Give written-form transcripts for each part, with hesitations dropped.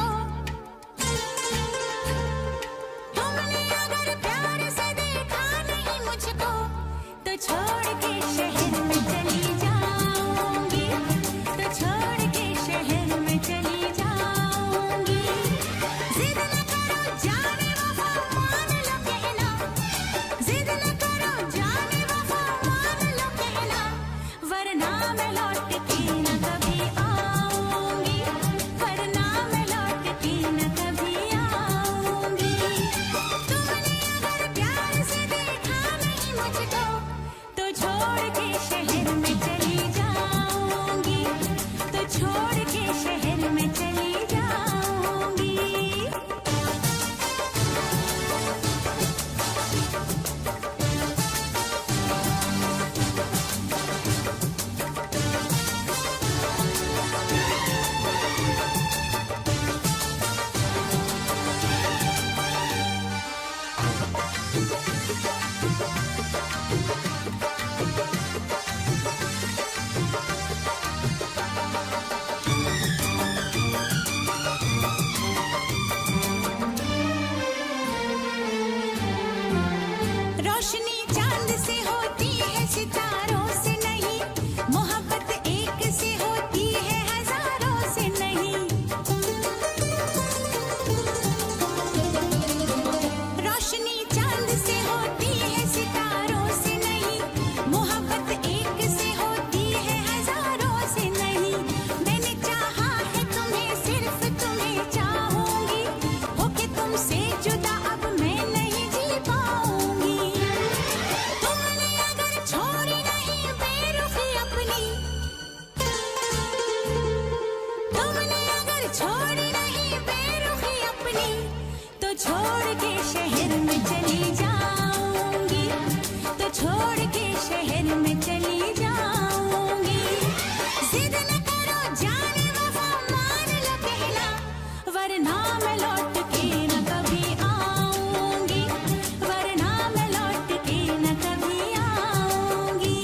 मुझको। तुमने अगर प्यार से देखा नहीं मुझको, तो छोड़ के शहर में चली जाऊंगी, तो छोड़ के शहर में चली जाऊंगी। जिद न करो जाने वफा मान लो कहना, जिद न करो जाने वफा मान लो कहना, वरना मैं लौट के न कभी आऊंगी, वरना मैं लौट के न कभी आऊंगी। तुमने अगर प्यार से देखा नहीं मुझको, तो छोड़ के शहर में चली जाऊंगी, तो छोड़ के शहर में चली जाऊंगी। रोशनी चांद से होती है सितारों से नहीं, मोहब्बत एक से होती है हजारों से नहीं। रोशनी चांद से होती है सितारों से नहीं, मोहब्बत एक से होती है हजारों से नहीं। मैंने चाहा है तुम्हें, सिर्फ तुम्हें चाहूंगी, होके तुमसे जुदा अब मैं नहीं जी पाऊंगी। तुमने अगर छोड़ी नहीं बेरुखी अपनी, तुमने अगर छोड़ी नहीं बेरुखी अपनी, तो छोड़ के शहर में चली जाऊंगी, तो छोड़ के शहर में चली जाऊंगी। जिद न करो जाने वफा मान लो कहना, वरना मैं लौट के न कभी आऊंगी, वरना मैं लौट के न कभी आऊंगी।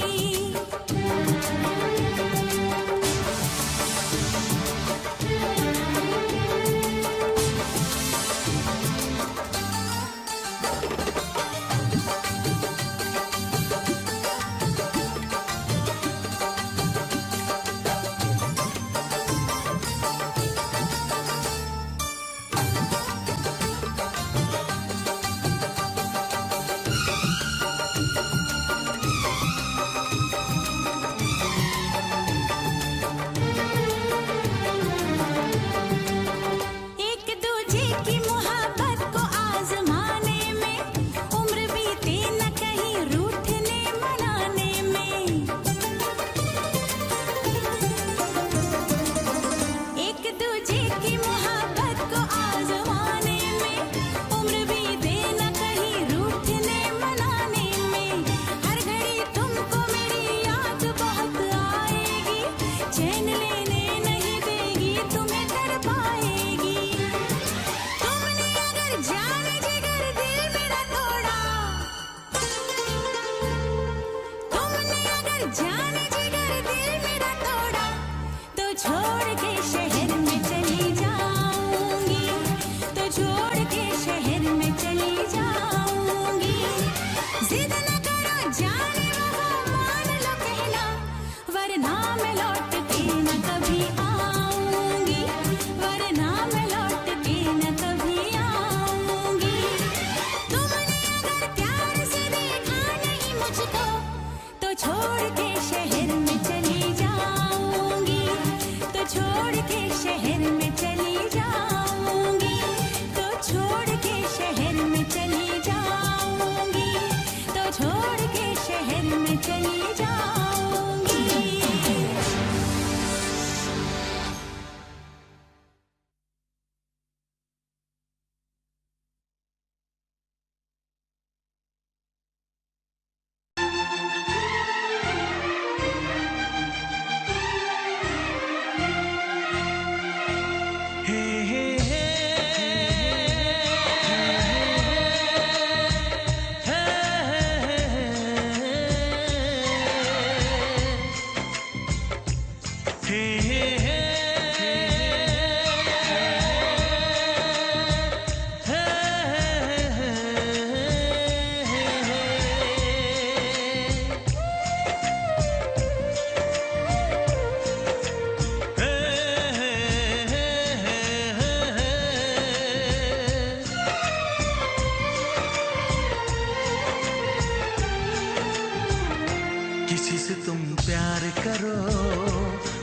करो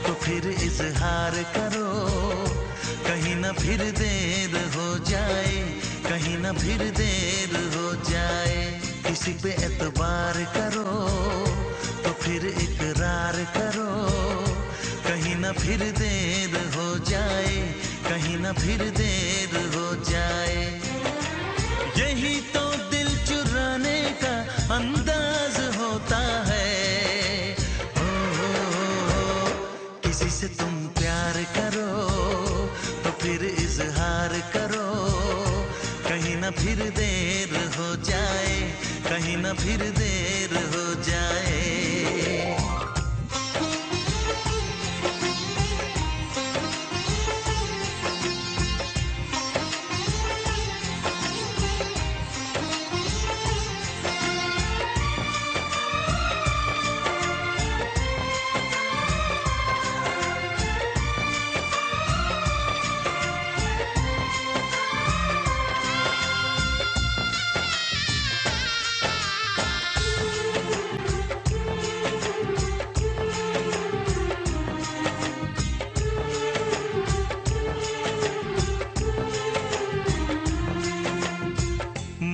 तो फिर इजहार करो, कहीं ना फिर देर हो जाए, कहीं ना फिर देर हो जाए। किसी पे एतबार करो तो फिर इकरार करो, कहीं ना फिर देर हो जाए, कहीं ना फिर देर हो जाए। यही तो दिल चुराने का अंदाज होता है। किसी से तुम प्यार करो तो फिर इजहार करो, कहीं ना फिर देर हो जाए, कहीं ना फिर देर हो जाए।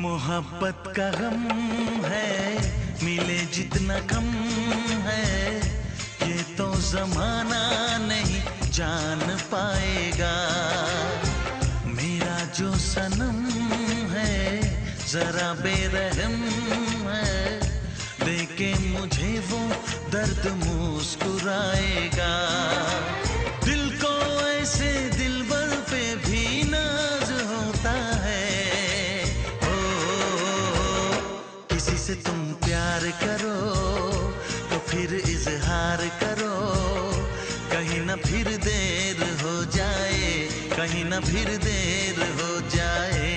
मोहब्बत का गम है, मिले जितना कम है, ये तो जमाना नहीं जान पाएगा। मेरा जो सनम है जरा बेरहम है, देखे मुझे वो दर्द मुस्कुराएगा। दिल को ऐसे दिलबर पे भी नाज होता है। किसी से तुम प्यार करो तो फिर इजहार करो, कहीं ना फिर देर हो जाए, कहीं ना फिर देर हो जाए।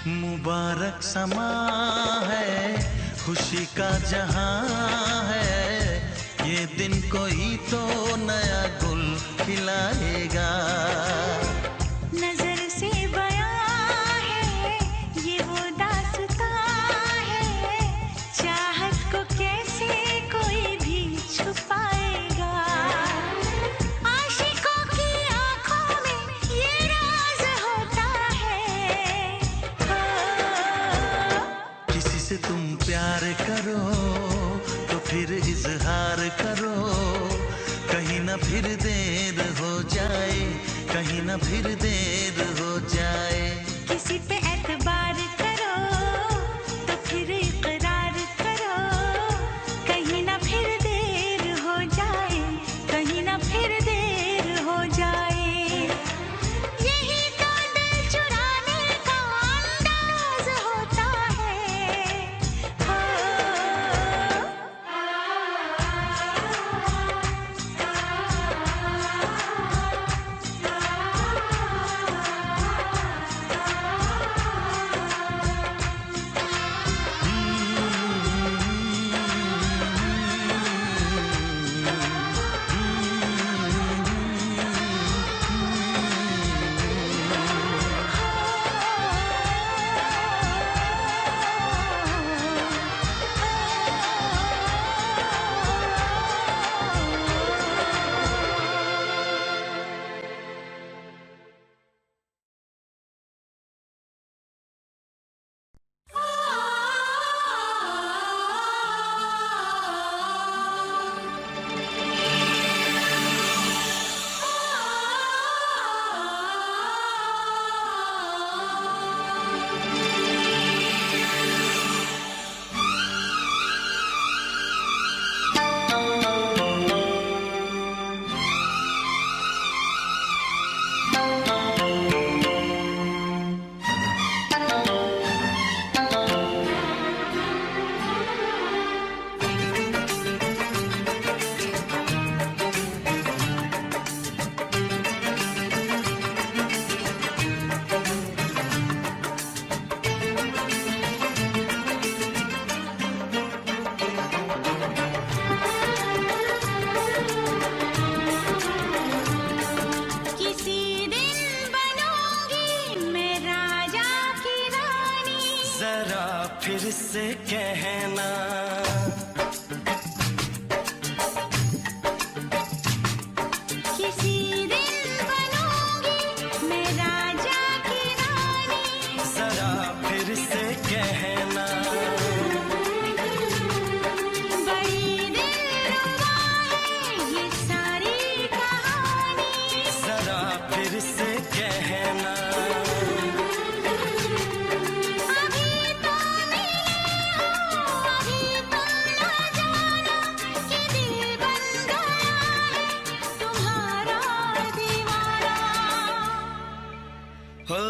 मुबारक समा है, खुशी का जहां है, ये दिन कोई तो नया गुल खिलाएगा। नजर से बयां है ये वो दास्तां है, चाहत को कैसे कोई भी छुपाएगा। आशिकों की आंखों में ये राज होता है। किसी से तुम प्यार करो तो फिर इजहार करो, कहीं ना फिर देर हो जाए, कहीं ना फिर देर हो जाए। किसी पे एतबार करो तो फिर इकरार करो, कहीं ना फिर देर हो जाए, कहीं ना फिर देर हो जाए। यही तो दिल चुराने का अंदाज होता है। फिर से कहना। किसी दिन बनूंगी मैं राजा की रानी, जरा फिर से कहना। बड़ी दिलरुबा है ये सारी कहानी, जरा फिर से कहना। अभी तो मिले हो, अभी तुम ना जाना कि दिल बन गया है तुम्हारा दीवाना। हो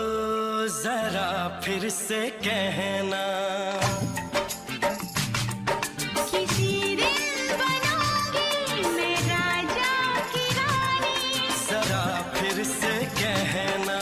जरा फिर से कहना। किसी दिन बनूंगी मैं राजा की रानी, जरा फिर से कहना।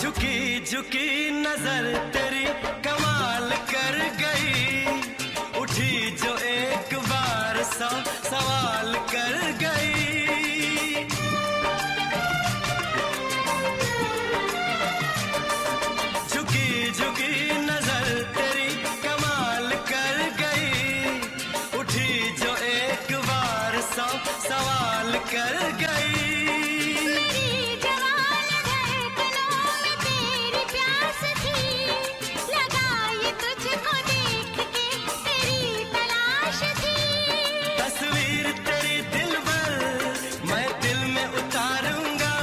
झुकी झुकी नजर तेरी कमाल कर गई, उठी जो एक बार सौ सवाल कर गई। झुकी झुकी नजर तेरी कमाल कर गई, उठी जो एक बार सौ सवाल कर गई। मेरी जवान धड़कनों में तेरी प्यास थी, लगाई तुझको देख के तेरी तलाश थी। तस्वीर तेरी दिल भर मैं दिल में उतारूंगा,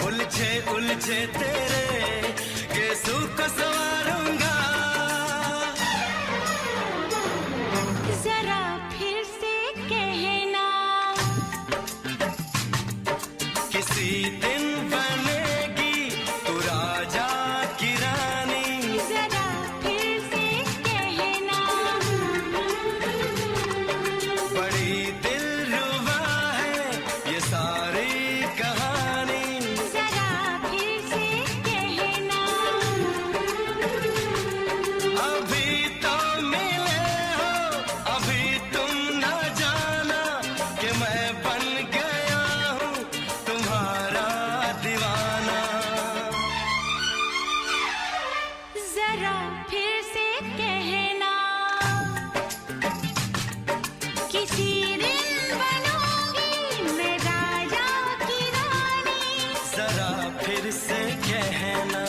उलझे उलझे तेरे केसू को संवारूंगा। जरा फिर से कहना, किसी दिन बनेगी तू राजा की रानी, जरा फिर से कहना। बड़ी दिलरुबा है ये सारी कहानी। जरा फिर से कहना, अभी तो मिले हो, अभी तुम न जाना कि मैं बन गया हूँ तुम्हारा दीवाना। जरा फिर से कहना, किसी दिन बनूंगी मैं राजा की रानी, जरा फिर से कहना।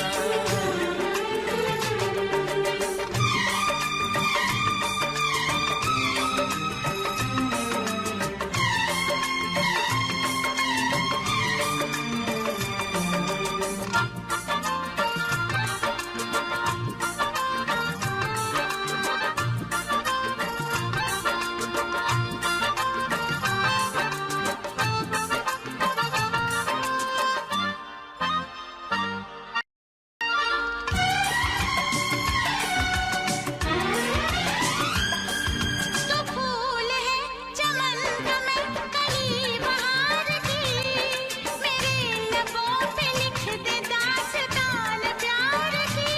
तो फूल है चमन का मैं कली बहार की, मेरे लबों पे लिख दे दास्तान प्यार की।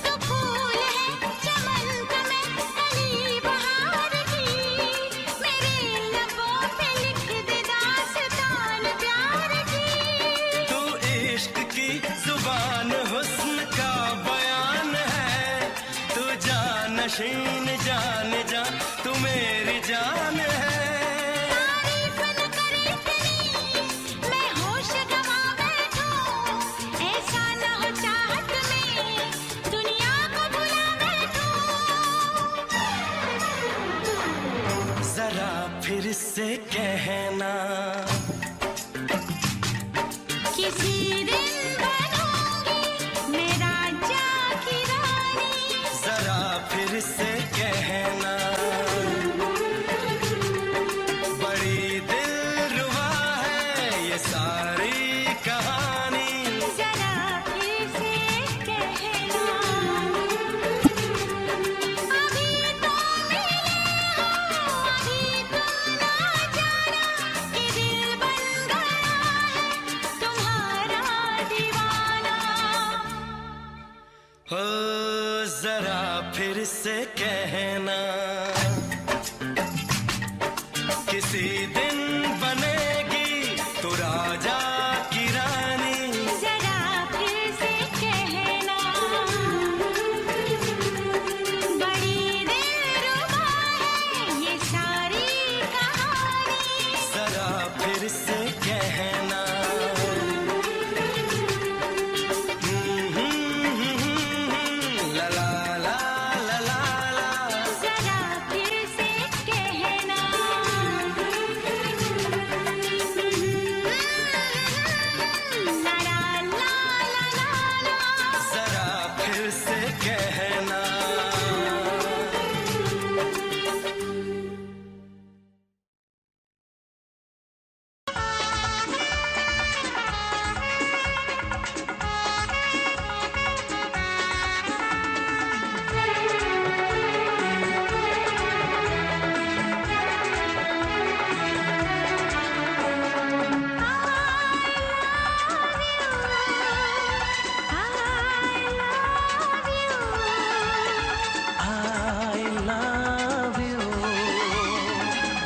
तो फूल है चमन का मैं कली बहार की, मेरे लबों पे लिख दे दास्तान प्यार की। तू इश्क की जुबान हुस्न का बयान है, तू जानशीन जान जा तू मेरी जान है। तारीफ न करे इतनी मैं होश गवा बैठूं, ऐसा न हो चाहत में दुनिया को भुला बैठूं। जरा फिर से कहना, किसी दिन बनूंगी मैं राजा की रानी, जरा फिर से कहना। बड़ी फिर से कहना, किसी दिन बनेगी तू राजा की रानी। जरा फिर से कहना, बड़ी दिलरुबा है ये सारी कहानी। जरा फिर से कहना, ला ला ला ला ला ला। जरा फिर से कहना, ला ला ला ला ला। जरा फिर से कहना। I love you.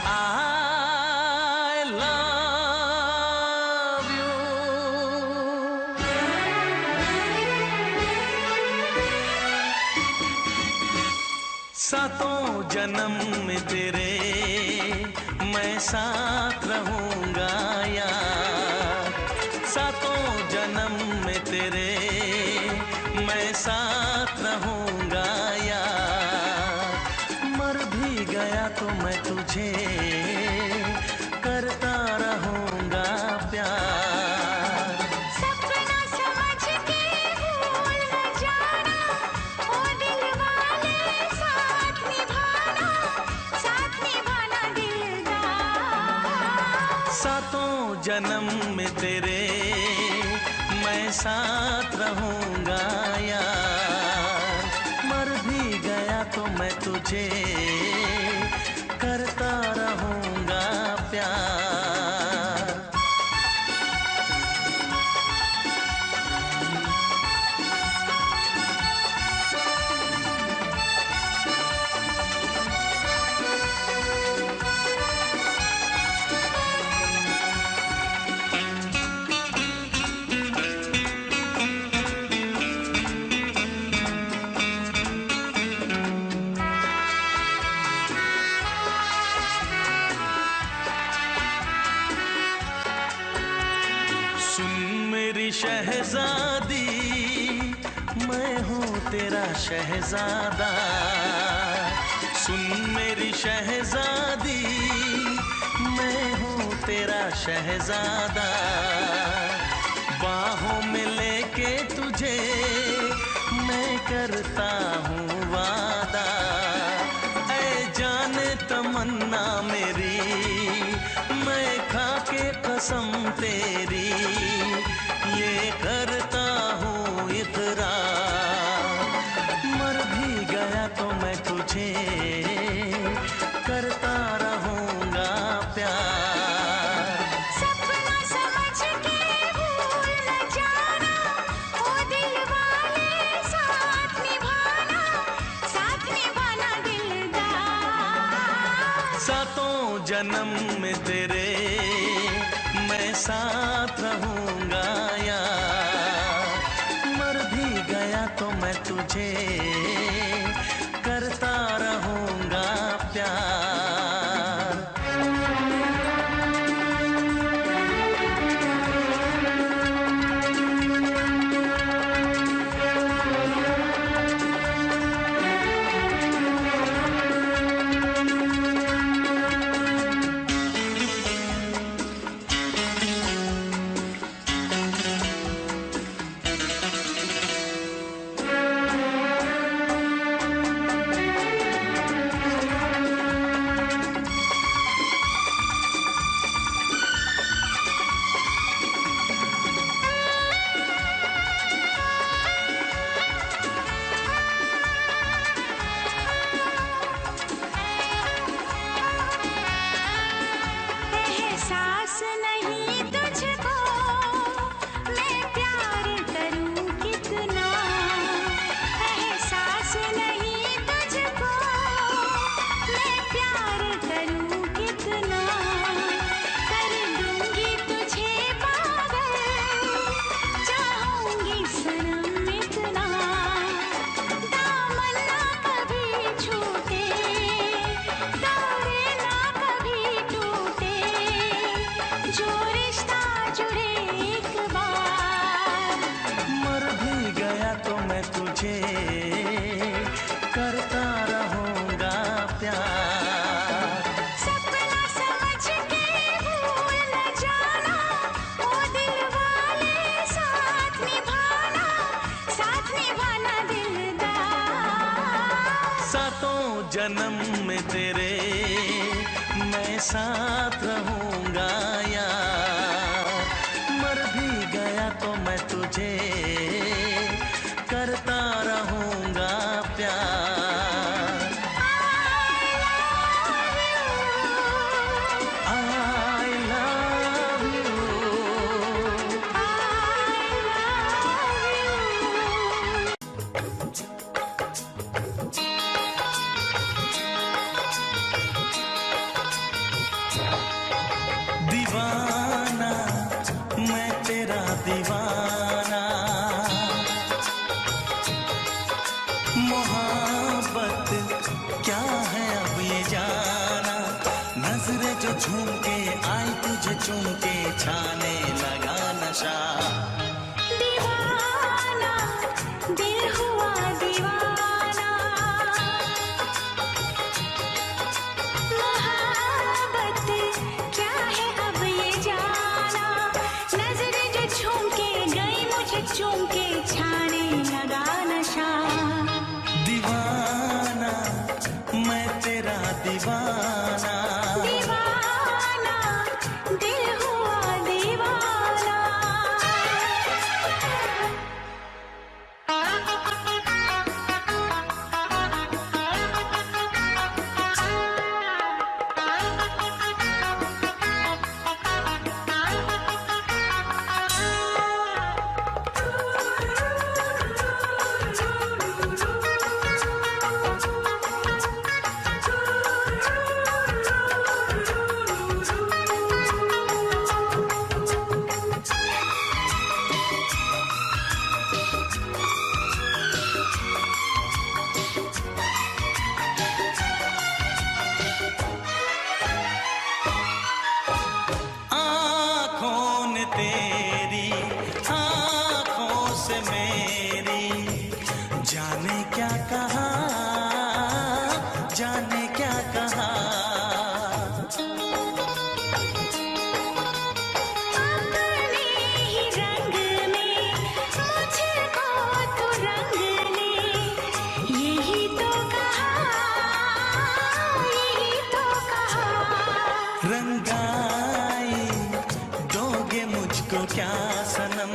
I love you. सातों जन्म में तेरे मैं साथ रहूंगा यार। सातों जन्म में तेरे मैं साथ रहूंगा यार। मर भी गया तो मैं तुझे करता रहूंगा प्यार। सपना समझ के भूल न जाना, ओ दिल वाले साथ निभाना दिलदार। सातों जन्म में तेरे मैं साथ रहूंगा यार। मर भी गया तो मैं तुझे करता रहूंगा प्यार। सुन मेरी शहजादी, मैं हूँ तेरा शहजादा। सुन मेरी शहजादी, मैं हूँ तेरा शहजादा। बाहों में लेके तुझे मैं करता हूँ वादा। ऐ जाने तमन्ना मेरी, मैं खा के कसम तेरी ये करता हूँ इकरार। मर भी गया तो मैं तुझे करता रहूंगा प्यार। सपना समझ के भूल न जाना, ओ दिल वाले साथ निभाना दिलदार। सातों जन्म में तेरे मैं साथ रहूंगा यार। मर भी गया तो मैं तुझे करता रहूंगा प्यार। जन्म में तेरे मैं साथ रहूंगा यार, मर भी गया तो मैं तुझे करता रहूंगा प्यार। I love you। दीवाना मैं तेरा दीवाना, मोहब्बत क्या है अब ये जाना, नजरें जो झूम के आई तुझे चूम के छाने लगा नशा। दीवाना दिल हुआ दीवाना, मोहब्बत क्या है अब ये जाना, नजरें जो झूम के गई मुझे चूम के छाने लगा नशा। दीवाना मैं तेरा दीवाना, दीवाना दिल हुआ दीवाना। आँखों ने तेरी आँखों से मेरी जाने क्या कहा, जाने क्या कहा। अपने ही रंग में मुझको तो रंग ने, यही तो कहा, यही तो कहा। रंगाई दोगे मुझको क्या सनम,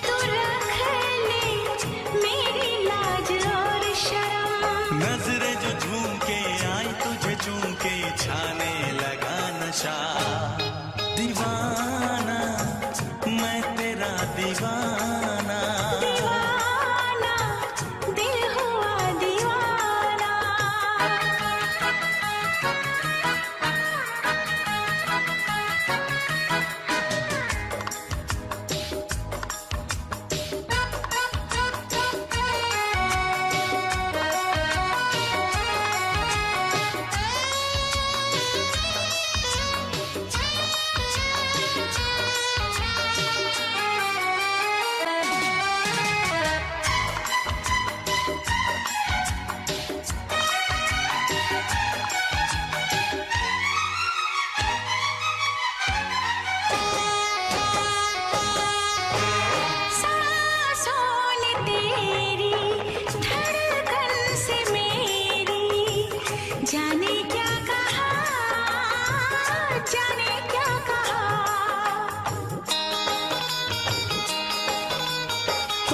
तू रख ले मेरी लाज और शर्म, नजरें जो झूम के आई तुझे चूम के छाने लगा नशा। दीवाना मैं तेरा दीवाना, दीवाना दिल हुआ दीवाना। सांसों ने तेरी धड़कन से मेरी जाने क्या कहा, जाने क्या कहा।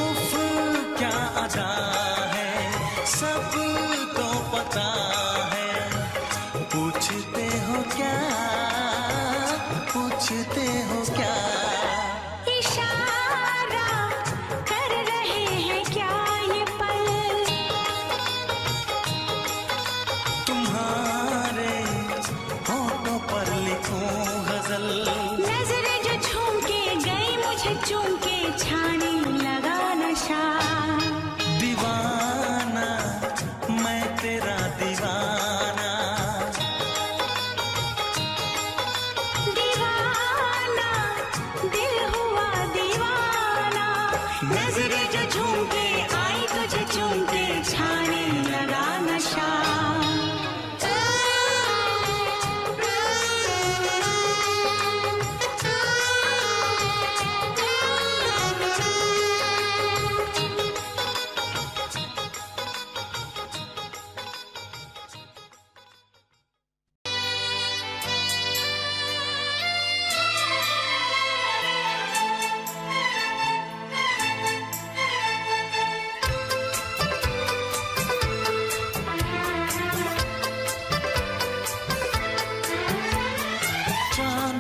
उफ क्या अदा है सबको पता है, पूछते हो क्या, पूछते हो क्या। इशारा कर रहे हैं क्या ये पल, तुम्हारे होठों पर लिखूं गजल, नजरें जो झूम के गई मुझे चूम के छाने लगा नशा। दीवाना मैं तेरा दीवाना, दीवाना दिल हुआ दीवाना, नजरें जो झूम के आई तुझे चूम के छाने लगा नशा।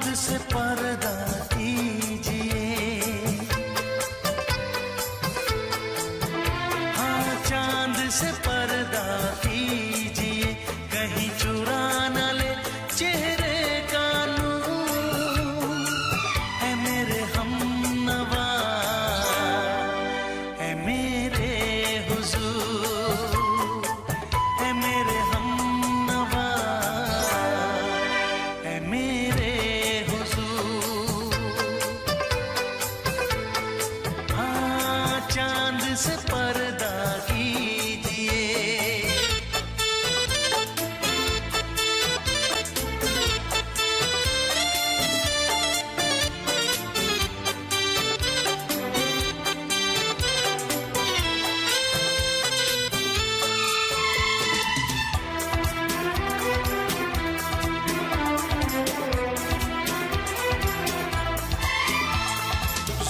चांद से पर्दा कीजिए, हाँ चांद से पर्दा कीजिए, कहीं चुरा न ले चेहरे का नूर। है मेरे हमनवा, है मेरे हुजूर, है मेरे हमनवा, है मेरे हुजूर। हाँ चांद से पर्दा कीजिए।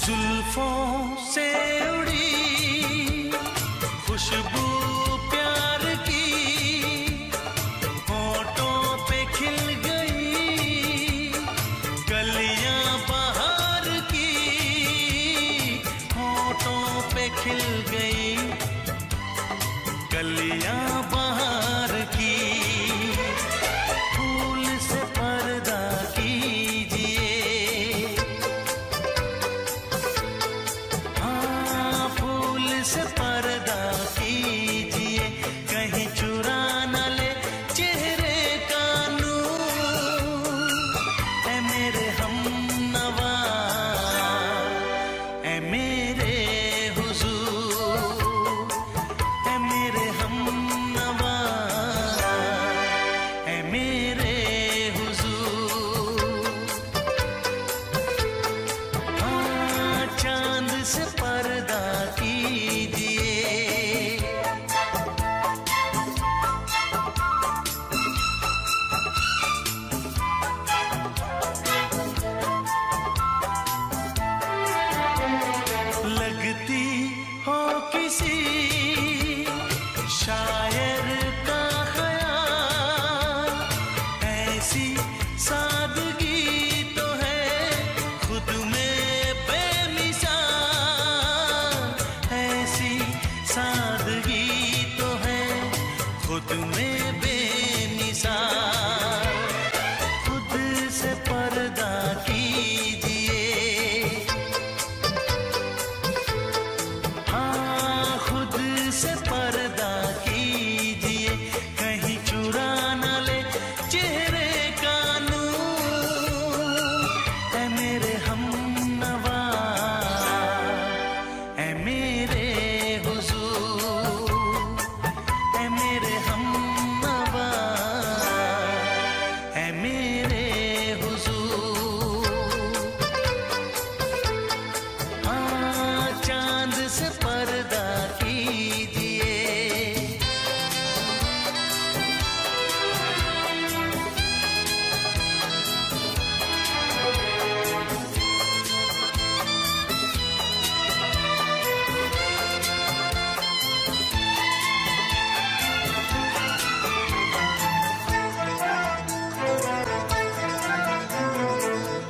जुल्फों से उड़ी खुशबू प्यार की, होठों पे खिल गई कलियां बहार की, होठों पे खिल गई कलियां बहार की। फूल से पर्दा कीजिए, हाँ फूल से पर्दा कीजिए, कहीं चुरा न ले चेहरे का नूर। है मेरे हमनवा, है मेरे हुजूर, है मेरे हमनवा, है मेरे हुजूर। हाँ चांद से पर्दा कीजिए। लगती हो किसी शायर का ख़याल, ऐसी सादगी तो है खुद में बेमिसाल, ऐसी सादगी तो है खुद में बेमिसाल। खुद से पर्दा कीजिए, हाँ खुद से पर्दा कीजिए, कहीं चुरा न ले चेहरे का नूर। है मेरे हमनवा, है मेरे हुजूर, है मेरे हमनवा, है मेरे हुजूर। हाँ चांद से पर्दा कीजिए।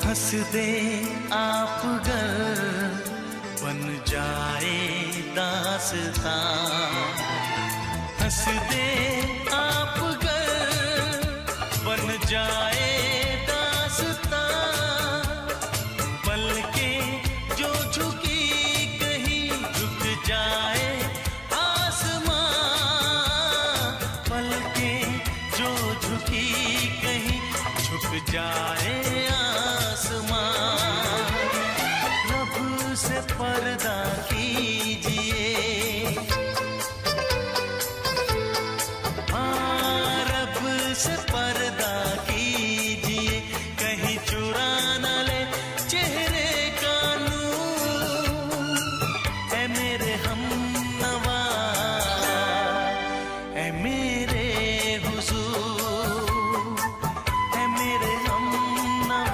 हंस दे आप गर बन जाए दास्तां, हंस दे आप गर बन जाए दास्तां। पलके जो झुकी कहीं झुक जाए आसमां, पलके जो झुकी कहीं झुक जाए आसमां। रब से पर्दा कीजिए, हाँ रब से पर्दा कीजिए, कहीं चुरा न ले चेहरे का नूर। है मेरे हमनवा, है मेरे हुजूर, है मेरे हमनवा,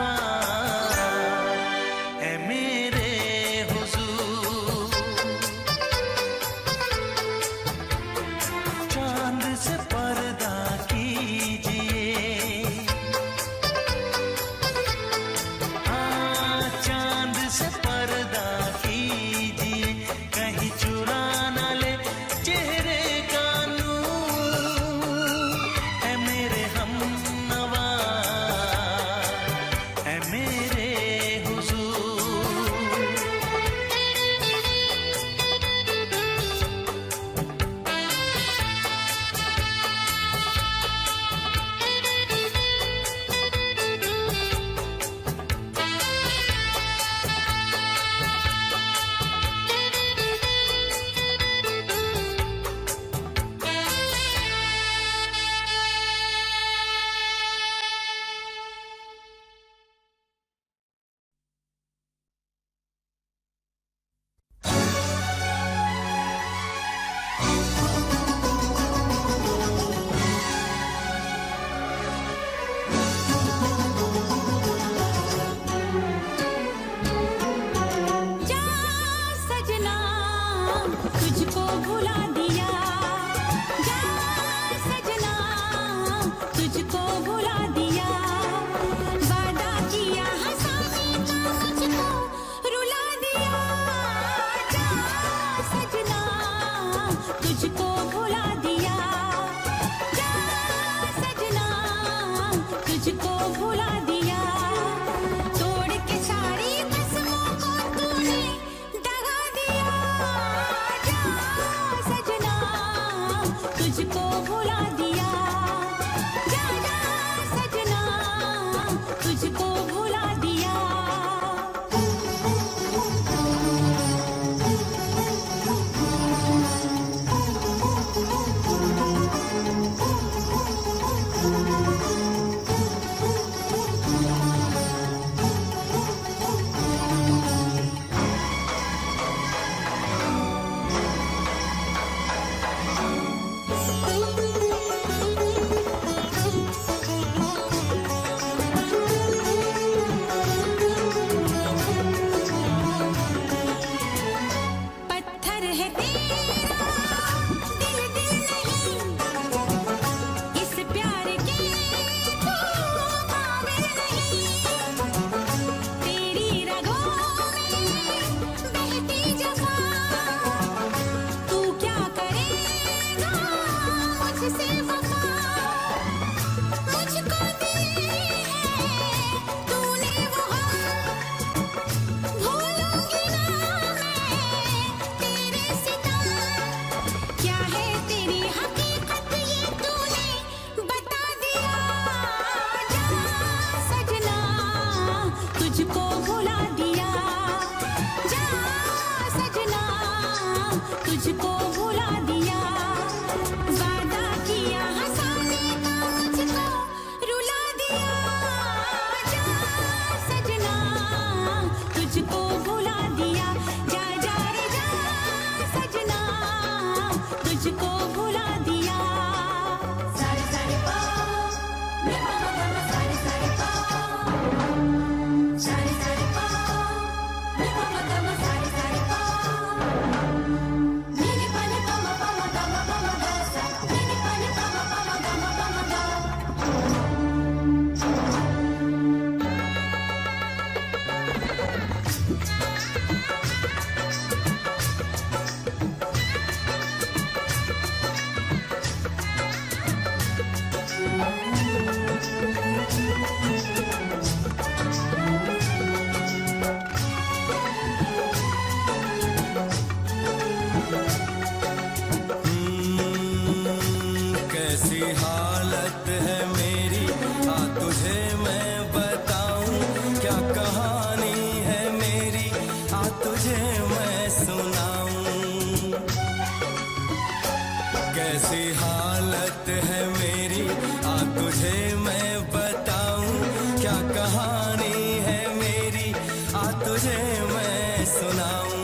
तुझे मैं सुनाऊं।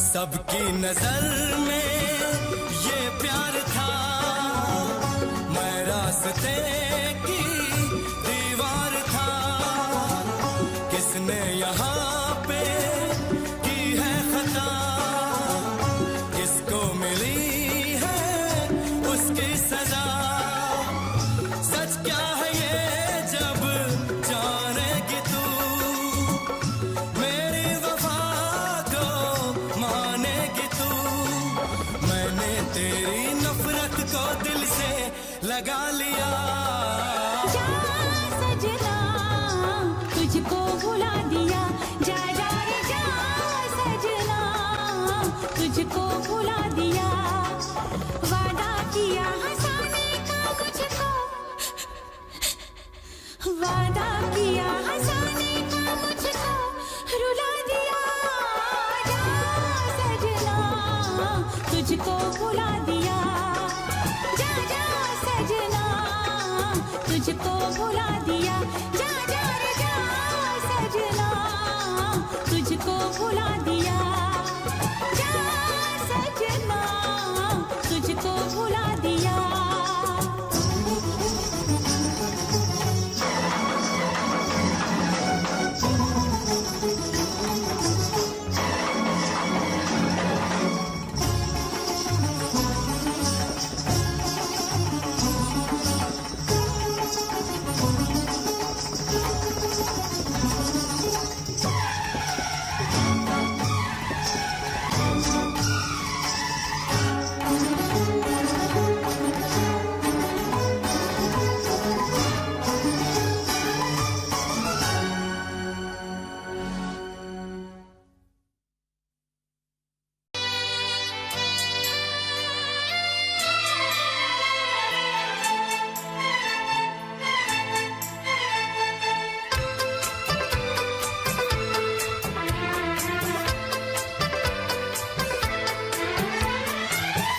सबकी नजर में ये प्यार था, मैं रास्ते की दीवार था। किसने यहाँ पे की है खता, किसको मिली है उसकी सजा। सच क्या है ये जब जानेगी तू, मेरी वफा को मानेगी तू। मैंने तेरी नफरत को दिल से लगा लिया। जा सजना तुझको भुला दिया, जा जा रे जा सजना तुझको भुला दिया। वादा किया हंसाने का मुझको, वादा किया हंसाने का मुझको रुला दिया। जा सजना तुझको भुला दिया, जा जा सजना तुझको भुला दिया। जा जा रे जा सजना तुझको भुला दिया, जा सजना तुझको भुला दिया।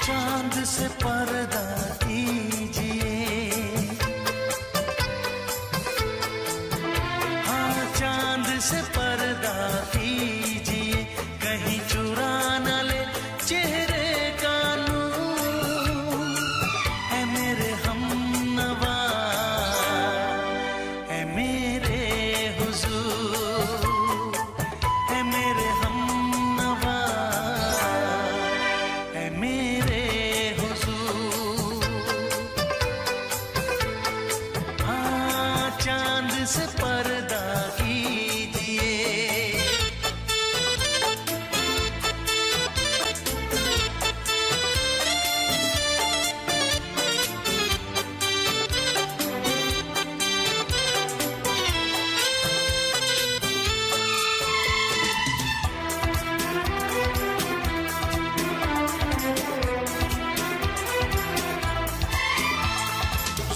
चांद से पर्दा कीजिए, हाँ चांद से पर्दा कीजिए, कहीं चुरा न ले चेहरे का नूर। है मेरे हमनवा, है मेरे हुजूर, है मेरे हमनवा, है मेरे चांद से पर्दा कीजिए।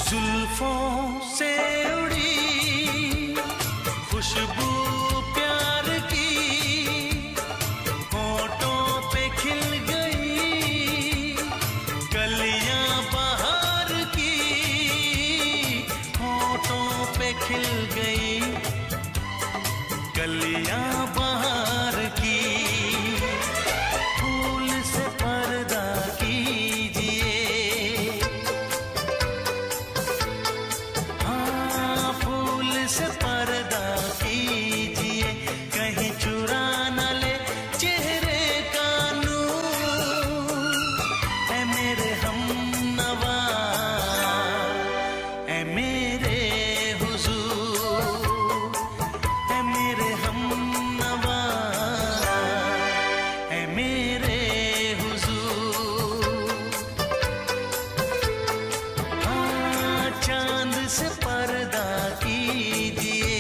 जुल्फों से उड़ी खुशबू प्यार की, होठों पे खिल गई कलियां बहार की, होठों पे खिल गई कलियां बहार की। फूल से पर्दा कीजिए, से पर्दा कीजिए, कहीं चुरा न ले चेहरे का नूर। है मेरे हमनवा, है मेरे हुजूर, है मेरे हमनवा, है मेरे हुजूर। हाँ चांद से पर्दा कीजिए।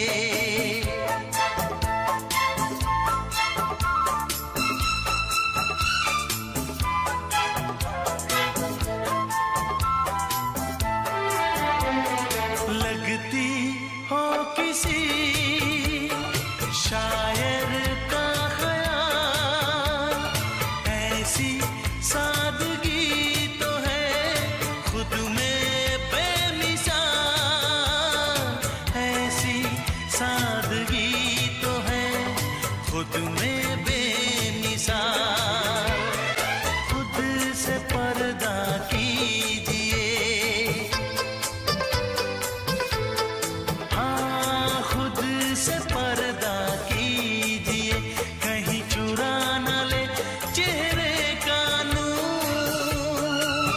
शायर का ख्याल, ऐसी सादगी तो है खुद में बेमिसाल, ऐसी सादगी तो है खुद में बेमिसाल। खुद से पर्दा कीजिए, हाँ खुद से पर्दा कीजिए, कहीं चुरा न ले चेहरे का नूर।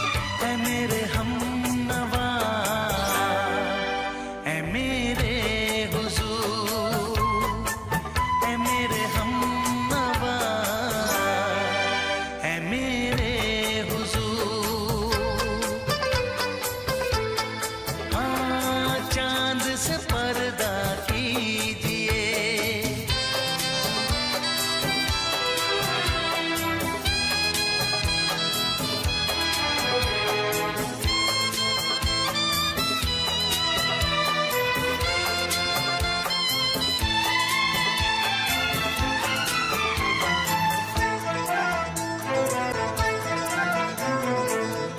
ऐ मेरे हमनवा, ऐ मेरे हुजूर, ऐ मेरे हमनवा, ऐ मेरे हुजूर। हाँ चांद से पर्दा कीजिए,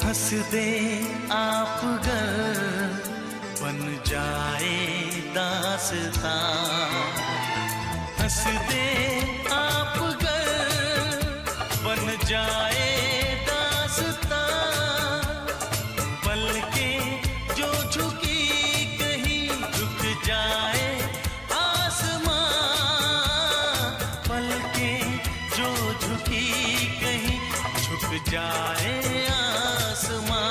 हंस दे आप गर बन जाए दास्तां, हंस दे आप गर बन जाए दास्तां। पलके जो झुकी कहीं झुक जाए आसमां, पलके जो झुकी कहीं झुक जाए आसमां।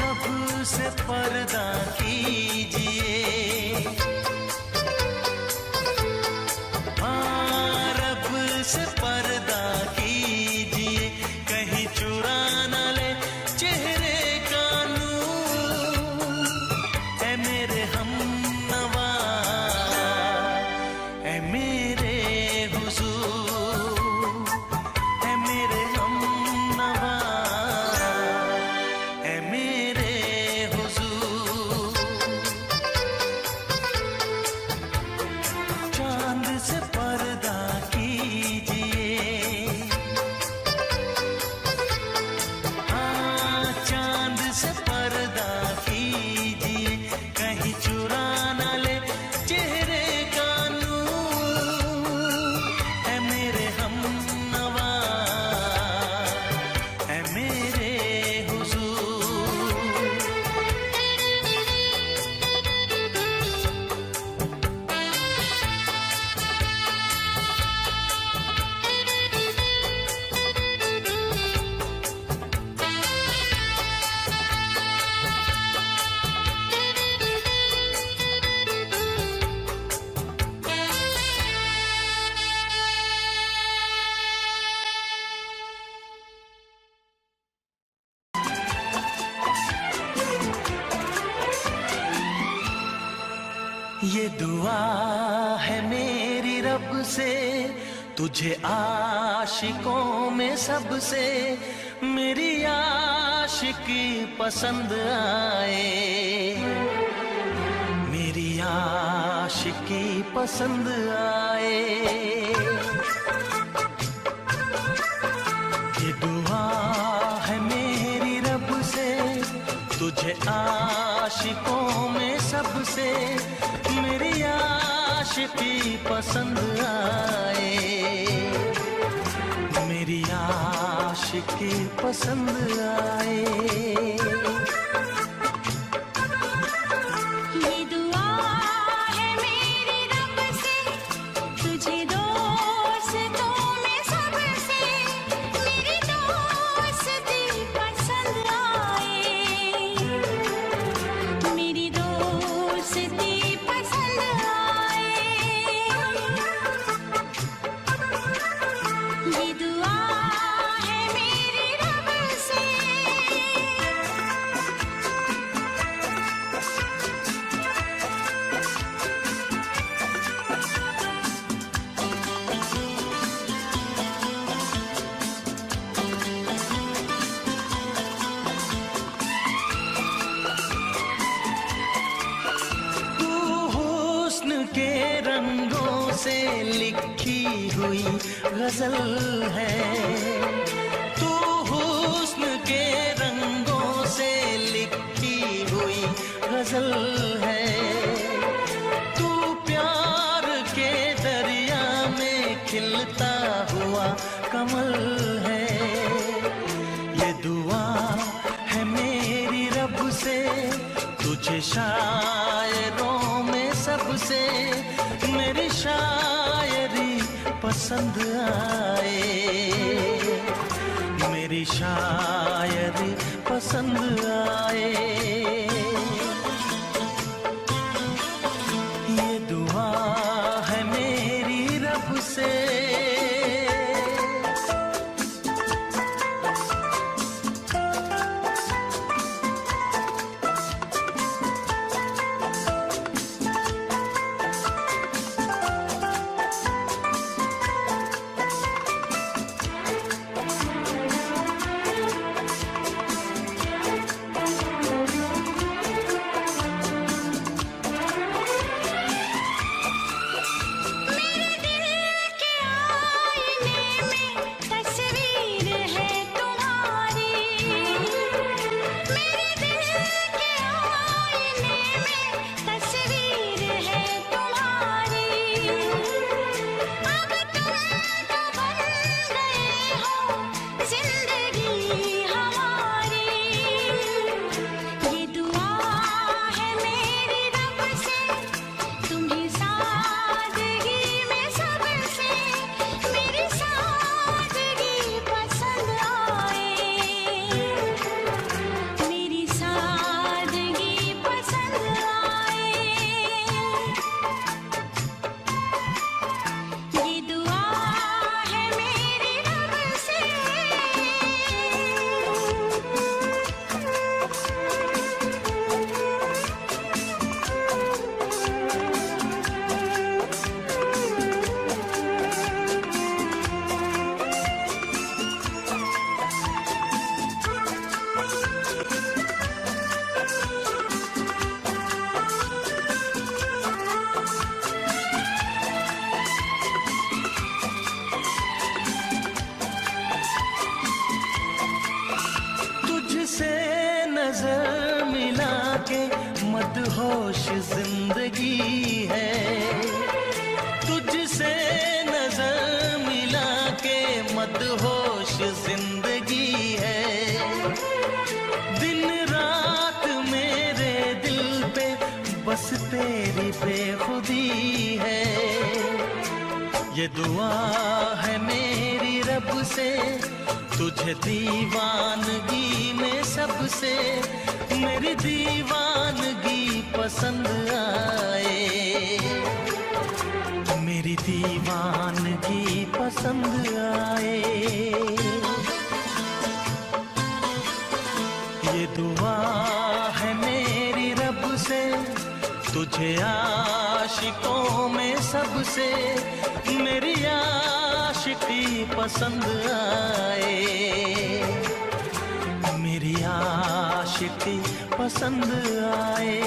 रब से पर्दा कीजिए, हाँ रब से पर्दा कीजिए, कहीं चुरा न ले चेहरे का नूर। ऐ मेरे हमनवा, ऐ मेरे हुजूर, ऐ मेरे हमनवा, ऐ मेरे हुजूर। चांद से पर्दा कीजिए, हाँ चांद से पर्दा कीजिए, कहीं चुरा न ले चेहरे का नूर। ऐ मेरे हमनवा, ऐ मेरे हुजूर। ये दुआ है मेरी रब से तुझे आशिकों में सबसे, मेरी आशिकी पसंद आए, मेरी आशिकी पसंद आए। ये दुआ है मेरी रब से तुझे आशिकों में सबसे, मेरी आशिकी पसंद आए, मेरी आशिकी पसंद आए। ये दुआ है मेरी रब से तुझे दोस्तों में सबसे, मेरी दोस्ती पसंद आए, मेरी दोस्ती पसंद आए। ये दुआ है मेरी रब से। से लिखी हुई गजल है। तू हुस्न के रंगों से लिखी हुई गजल है। तू प्यार के दरिया में खिलता हुआ कमल है। ये दुआ है मेरी रब से तुझे शायरों में सबसे मेरी शायरी पसंद आए। मेरी शायरी पसंद आए। ये दुआ है मेरी रब से। नजर मिला के मदहोश जिंदगी है। तुझसे नजर मिला के मदहोश जिंदगी है। दिन रात मेरे दिल पे बस तेरी बेखुदी है। ये दुआ है मेरी रब से तुझे दीवानगी में सबसे मेरी दीवानगी पसंद आए। मेरी दीवानगी पसंद आए। ये दुआ है मेरी रब से तुझे आशिकों में सबसे मेरी आशिकी पसंद आए। मेरी आशिकी पसंद आए।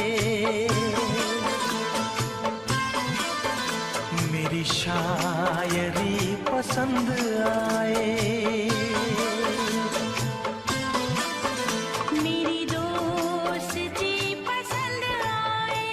मेरी शायरी पसंद आए। मेरी दोस्ती पसंद आए।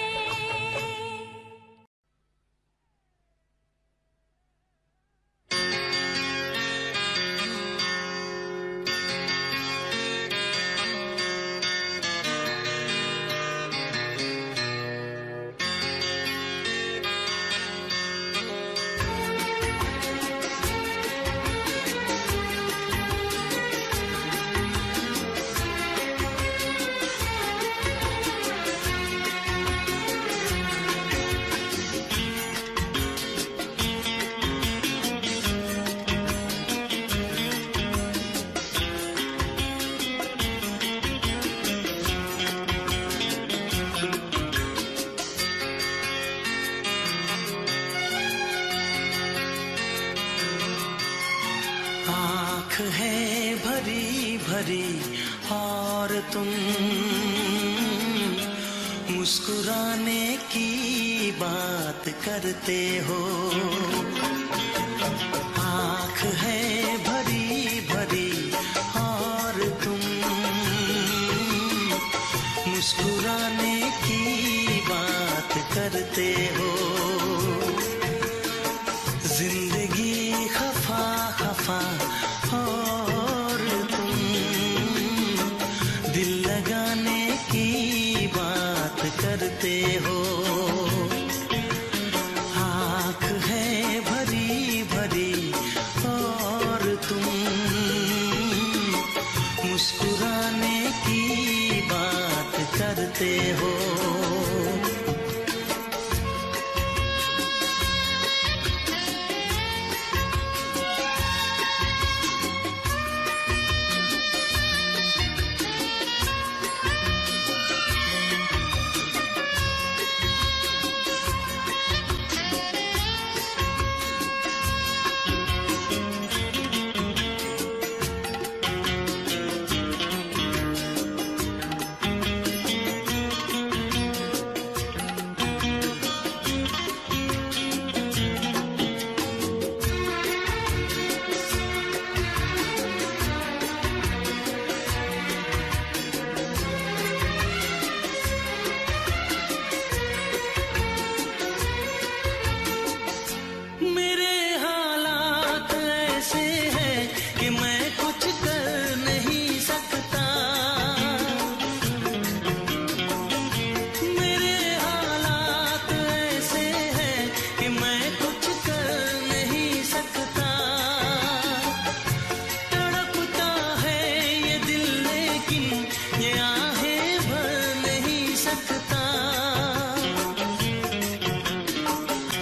आँख है भरी भरी और तुम मुस्कुराने की बात करते हो, आँख है भरी भरी और तुम मुस्कुराने की बात करते हो। जिंदगी खफा खफा और तुम दिल लगाने की बात करते हो। आँख है भरी भरी और तुम मुस्कुराने की बात करते हो।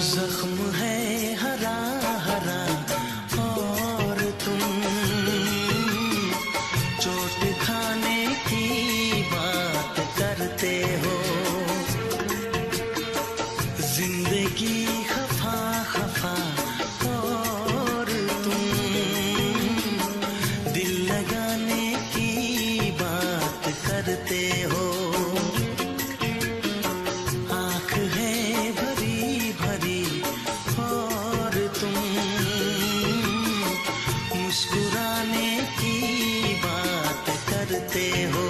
जख्म है हरा हरा और तुम चोट खाने की बात करते हो। जिंदगी खफा खफा और तुम दिल लगाने की बात करते हो। आँख है भरी भरी और तुम मुस्कुराने की बात करते हो।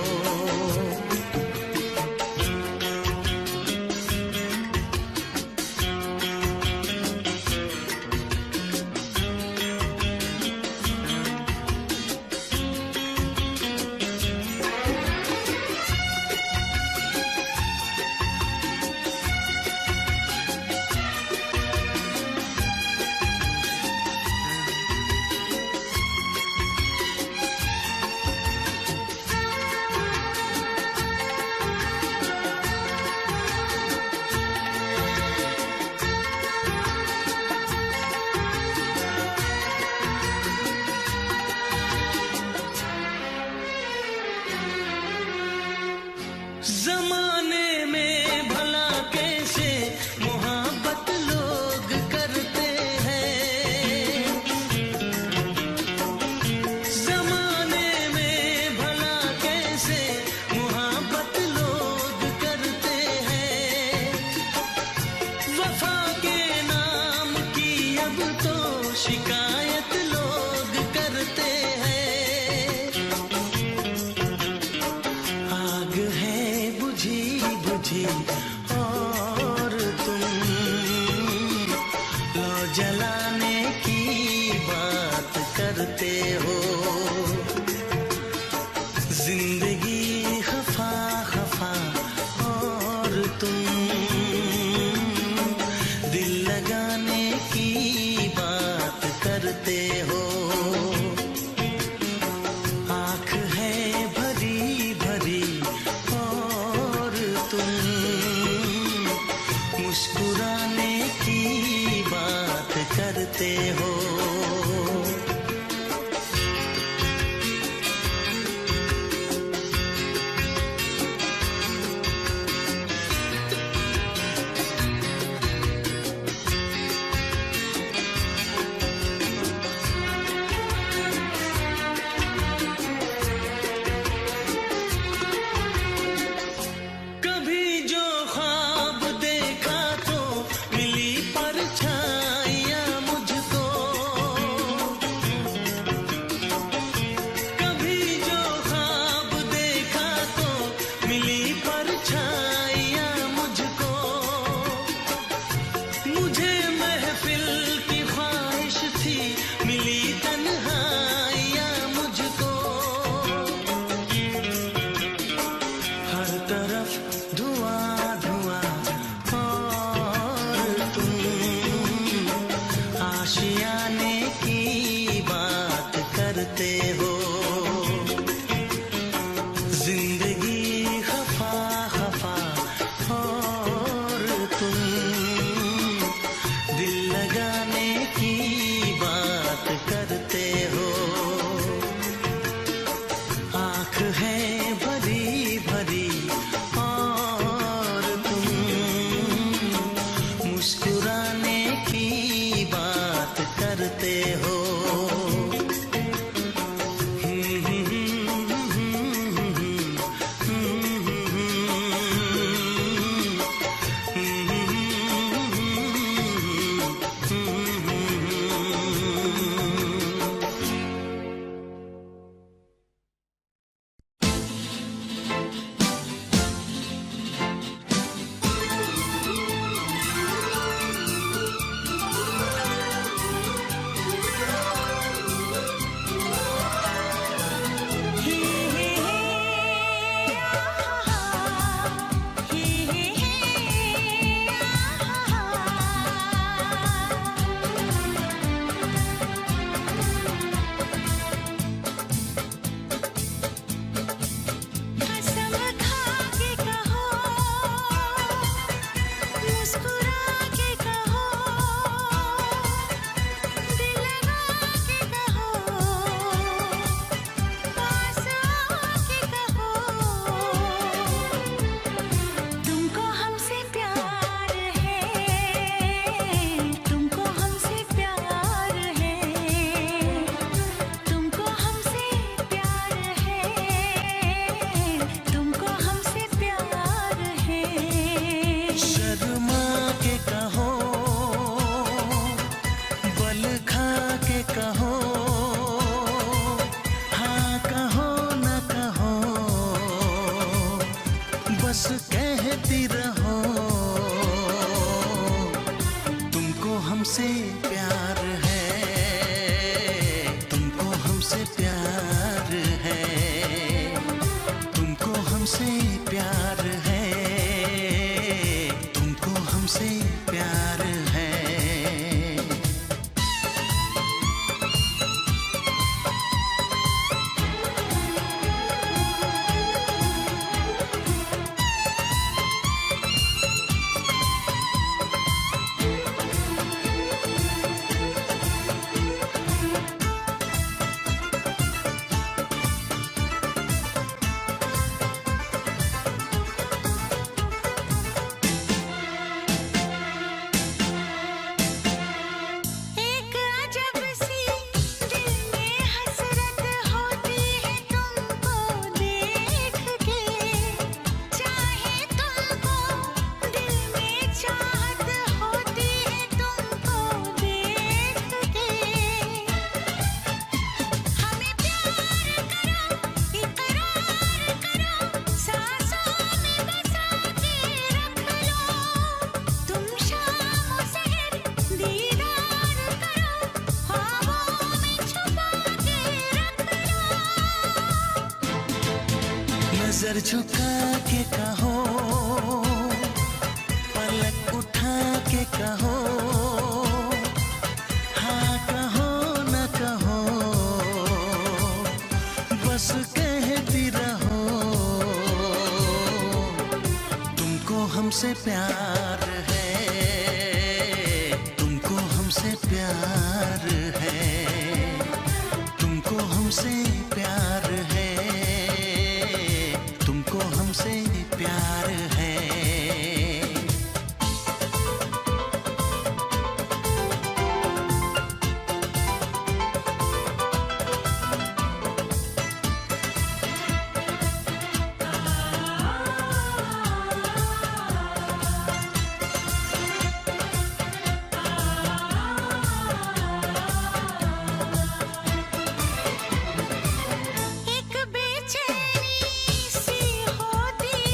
जमाने में भला कैसे मोहब्बत लोग करते हैं। जमाने में भला कैसे मोहब्बत लोग करते हैं। वफा के नाम की अब तो शिकायत लोग करते हैं। आग है बुझी बुझी और तुम लो जलाने की बात करते हो। जिंदगी खफा खफा और तुम दिल लगाने की बात करते हो। आँख है भरी भरी और तुम मुस्कुराने की बात करते हो। कभी जो आने की बात करते हो। जिंदगी खफा खफा और तुम दिल लगाने की बात करते हो। आँख है भरी भरी और तुम मुस्कुराने की बात करते हो। कसम खा के कहो, मुस्कुरा के कहो, दिल लगा के कहो, पास आके कहो, तुमको हमसे प्यार है, तुमको हमसे प्यार है, तुमको हमसे प्यार है, तुमको हमसे प्यार है। शर्मा के कहो, बल खा के कहो, हाँ कहो न कहो, बस कहती रहो। तुमको हमसे प्यार है, तुमको हमसे प्यार है, तुमको हमसे प्यार है, तुमको हमसे प्यार है। एक अजब सी दिल में हसरत होती है तुमको देख के, चाहे तुमको दिल में चाहत होती है तुमको देख के। हमें प्यार करो, इकरार करो, सांसों में बसा के रख लो, तुम शाम सहर दीदार करो, ख्वाबों में छुपा के रख लो। नजर झुका के कहो, पलक उठा के कहो, हाँ कहो न कहो, बस कहती रहो। तुमको हमसे प्यार है, तुमको हमसे प्यार है, तुमको हमसे प्यार है, तुमको हमसे प्यार है। एक बेचैनी सी होती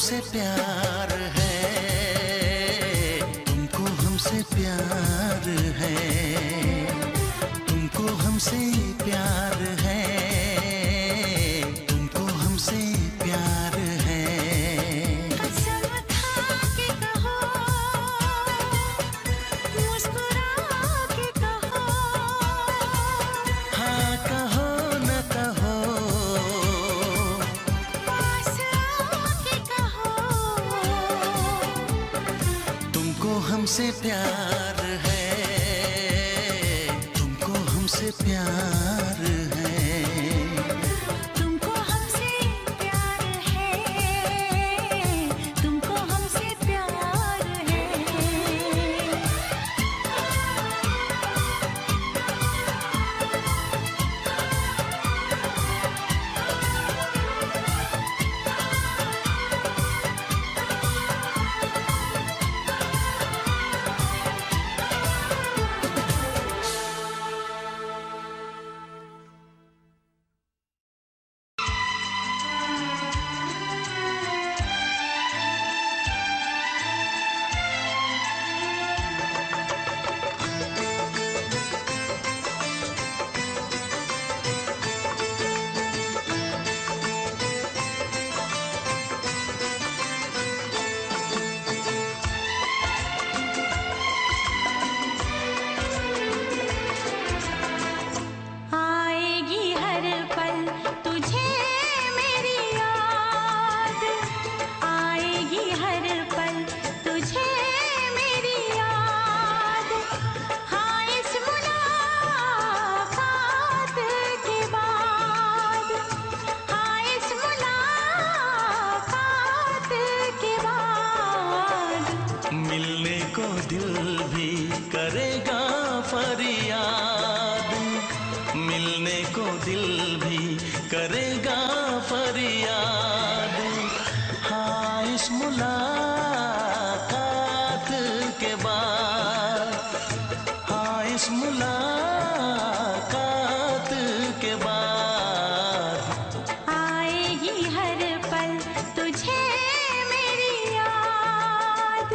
हमसे प्यार है, तुमको हमसे प्यार है, तुमको हमसे प्यार है, तुमको हमसे प्यार है। कसम खा के कहो, मुस्कुरा के कहो, हाँ कहो न कहो, पास आके कहो, तुमको हमसे प्यार है, तुमको हमसे प्यार है। तुमको हमसे प्यार है, तुमको हमसे प्यार है। आएगी हर पल तुझे मेरी याद, आएगी हर पल तुझे मेरी याद। हाँ इस मुलाकात के बाद, हाँ इस मुलाकात के बाद, मिलने को दिल भी करेगा फरियाद, मिलने को दिल भी करेगा फरियाद। हाँ इस मुलाकात के बाद, हाँ इस मुलाकात के बाद, आएगी हर पल तुझे मेरी याद।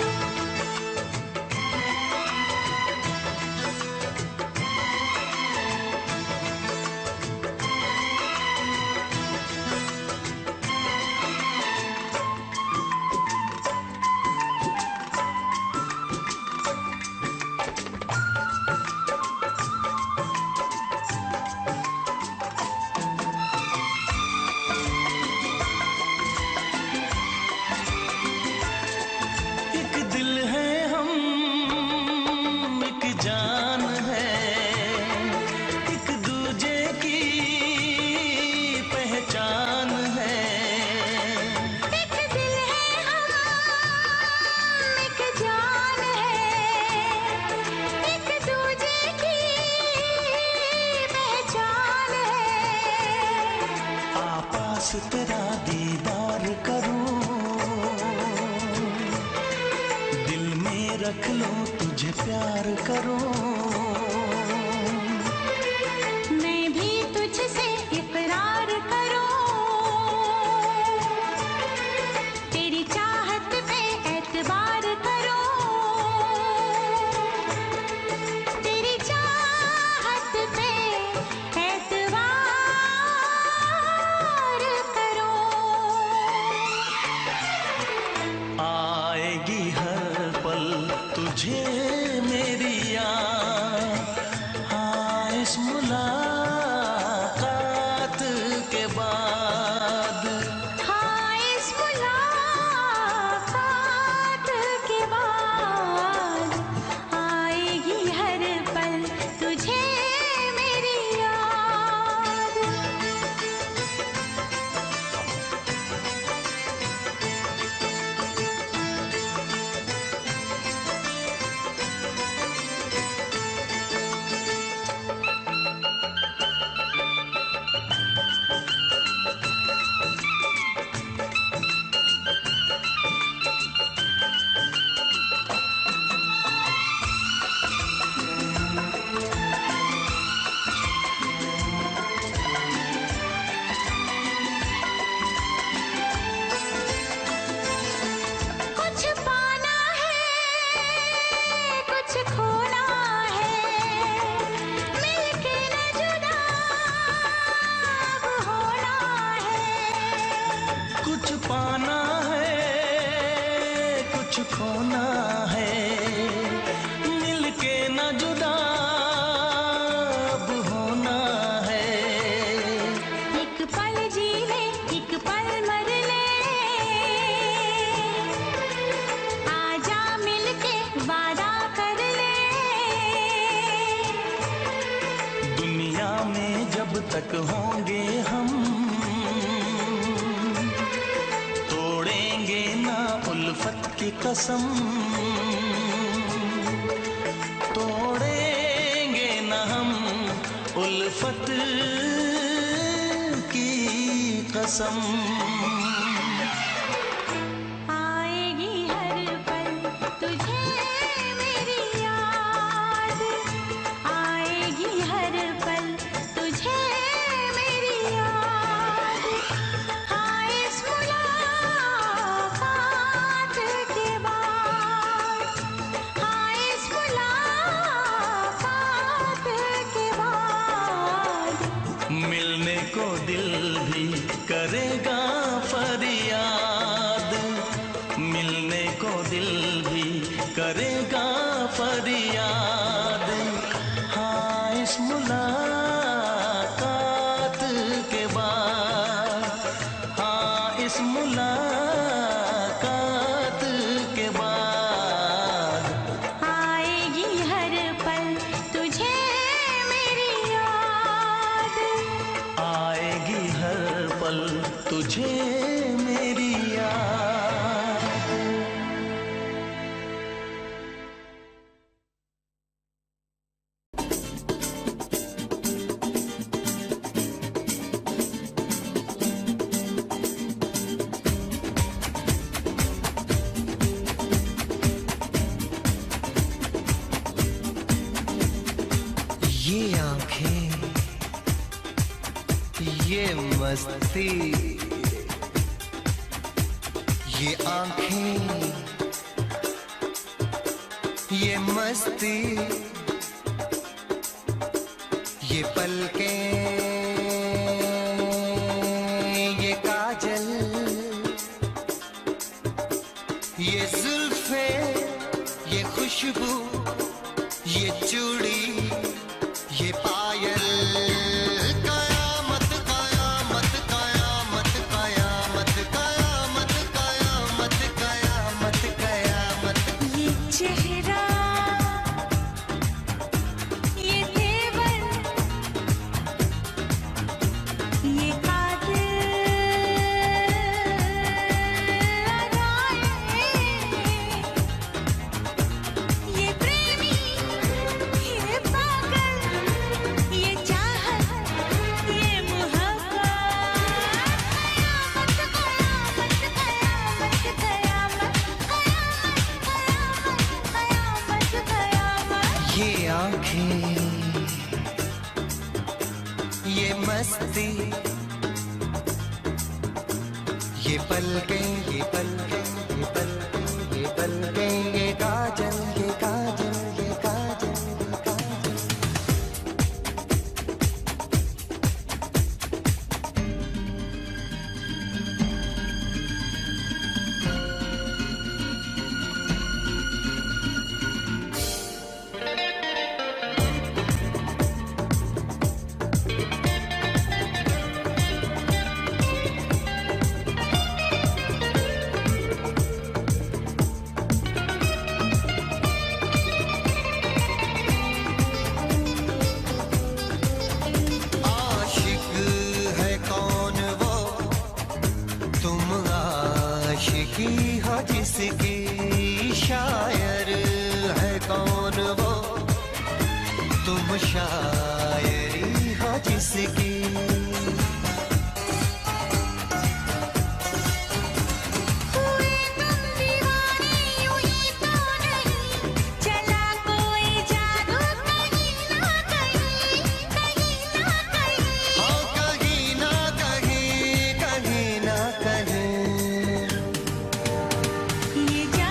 एक दिल है हम, एक जान है, एक दूजे की पहचान है। एक दिल है हम, एक जान है, एक दूजे की पहचान है। आपास तेरा दीदार करूं, दिल में रख लो तुझे प्यार करूं। मैं भी तुझसे इकरार करूं, तेरी चाहत पे एतबार करूं, तेरी चाहत पे एतबार करूं। आएगी हर पल तुझे मेरी याद, कुछ खोना है, मिलके न जुदा अब होना है। एक पल जीवे एक पल मर ले, आजा मिलके वादा कर ले। दुनिया में जब तक होंगे हम, तोड़ेंगे ना उल्फत की कसम, तोड़ेंगे ना हम उल्फत की कसम। आएगी हर पल तुझे मेरी याद, आएगी हर पल तुझे मेरी याद। हाँ इस मुलाकात के बाद, हाँ इस मुलाकात के बाद, मिलने को दिल भी करेगा फरियाद, मिलने को दिल भी करेगा फरियाद। हाँ इस मुलाकात के बाद, हाँ इस मुलाकात के बाद, आएगी हर पल तुझे मेरी याद। आएगी हर पल तुझे मेरी याद। ये आंखें, ये मस्ती, ये आंखें, ये मस्ती, ये पलकें, ये काजल, ये जुल्फे, ये खुशबू, ये चूड़ी, ये पायल। कयामत कयामत कयामत कयामत कयामत कयामत कयामत कयामत। ये चेहरा, ये तेवर, ये कातिल अदाएं, ये प्रेमी, ये पागल, ये चाहत, ये मोहब्बत। कयामत कयामत कयामत कयामत कयामत कयामत कयामत। ये आंखें, ये मस्ती, ये पलकें, ये पलकें, ये पलकें, ये पलकें, ये काजल, ये काजल, ये काजल, ये काजल। आशिक है कौन वो, तुम आशिकी हो जिसकी, शायर है कौन वो, तुम शायरी हो जिसकी। हुए तुम दीवाने यूं ही तो नहीं, चला कोई जादू कहीं ना कहीं, कहीं ना कहीं। हाँ कहीं ना कहीं, कहीं ना कहीं। ये जा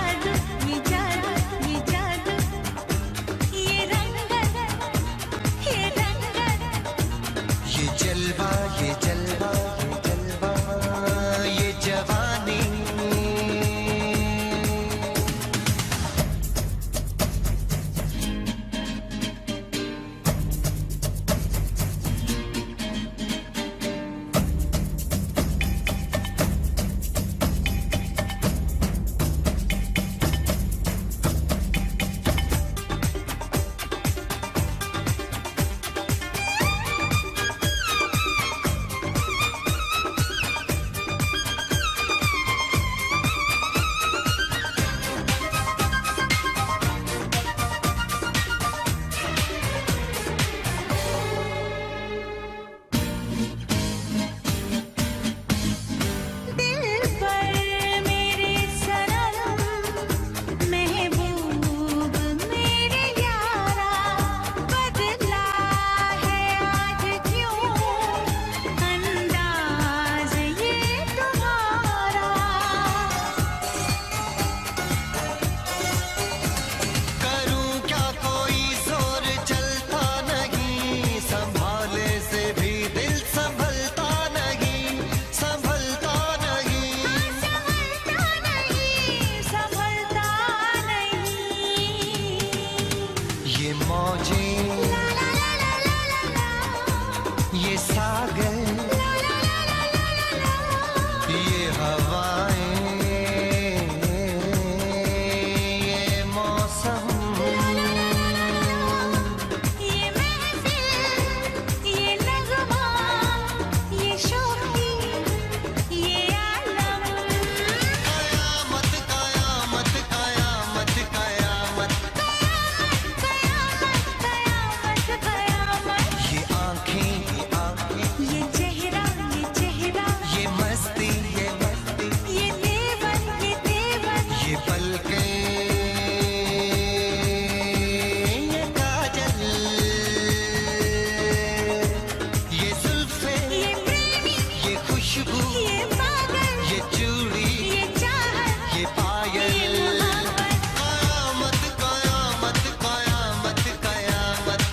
कयामत कयामत कयामत कयामत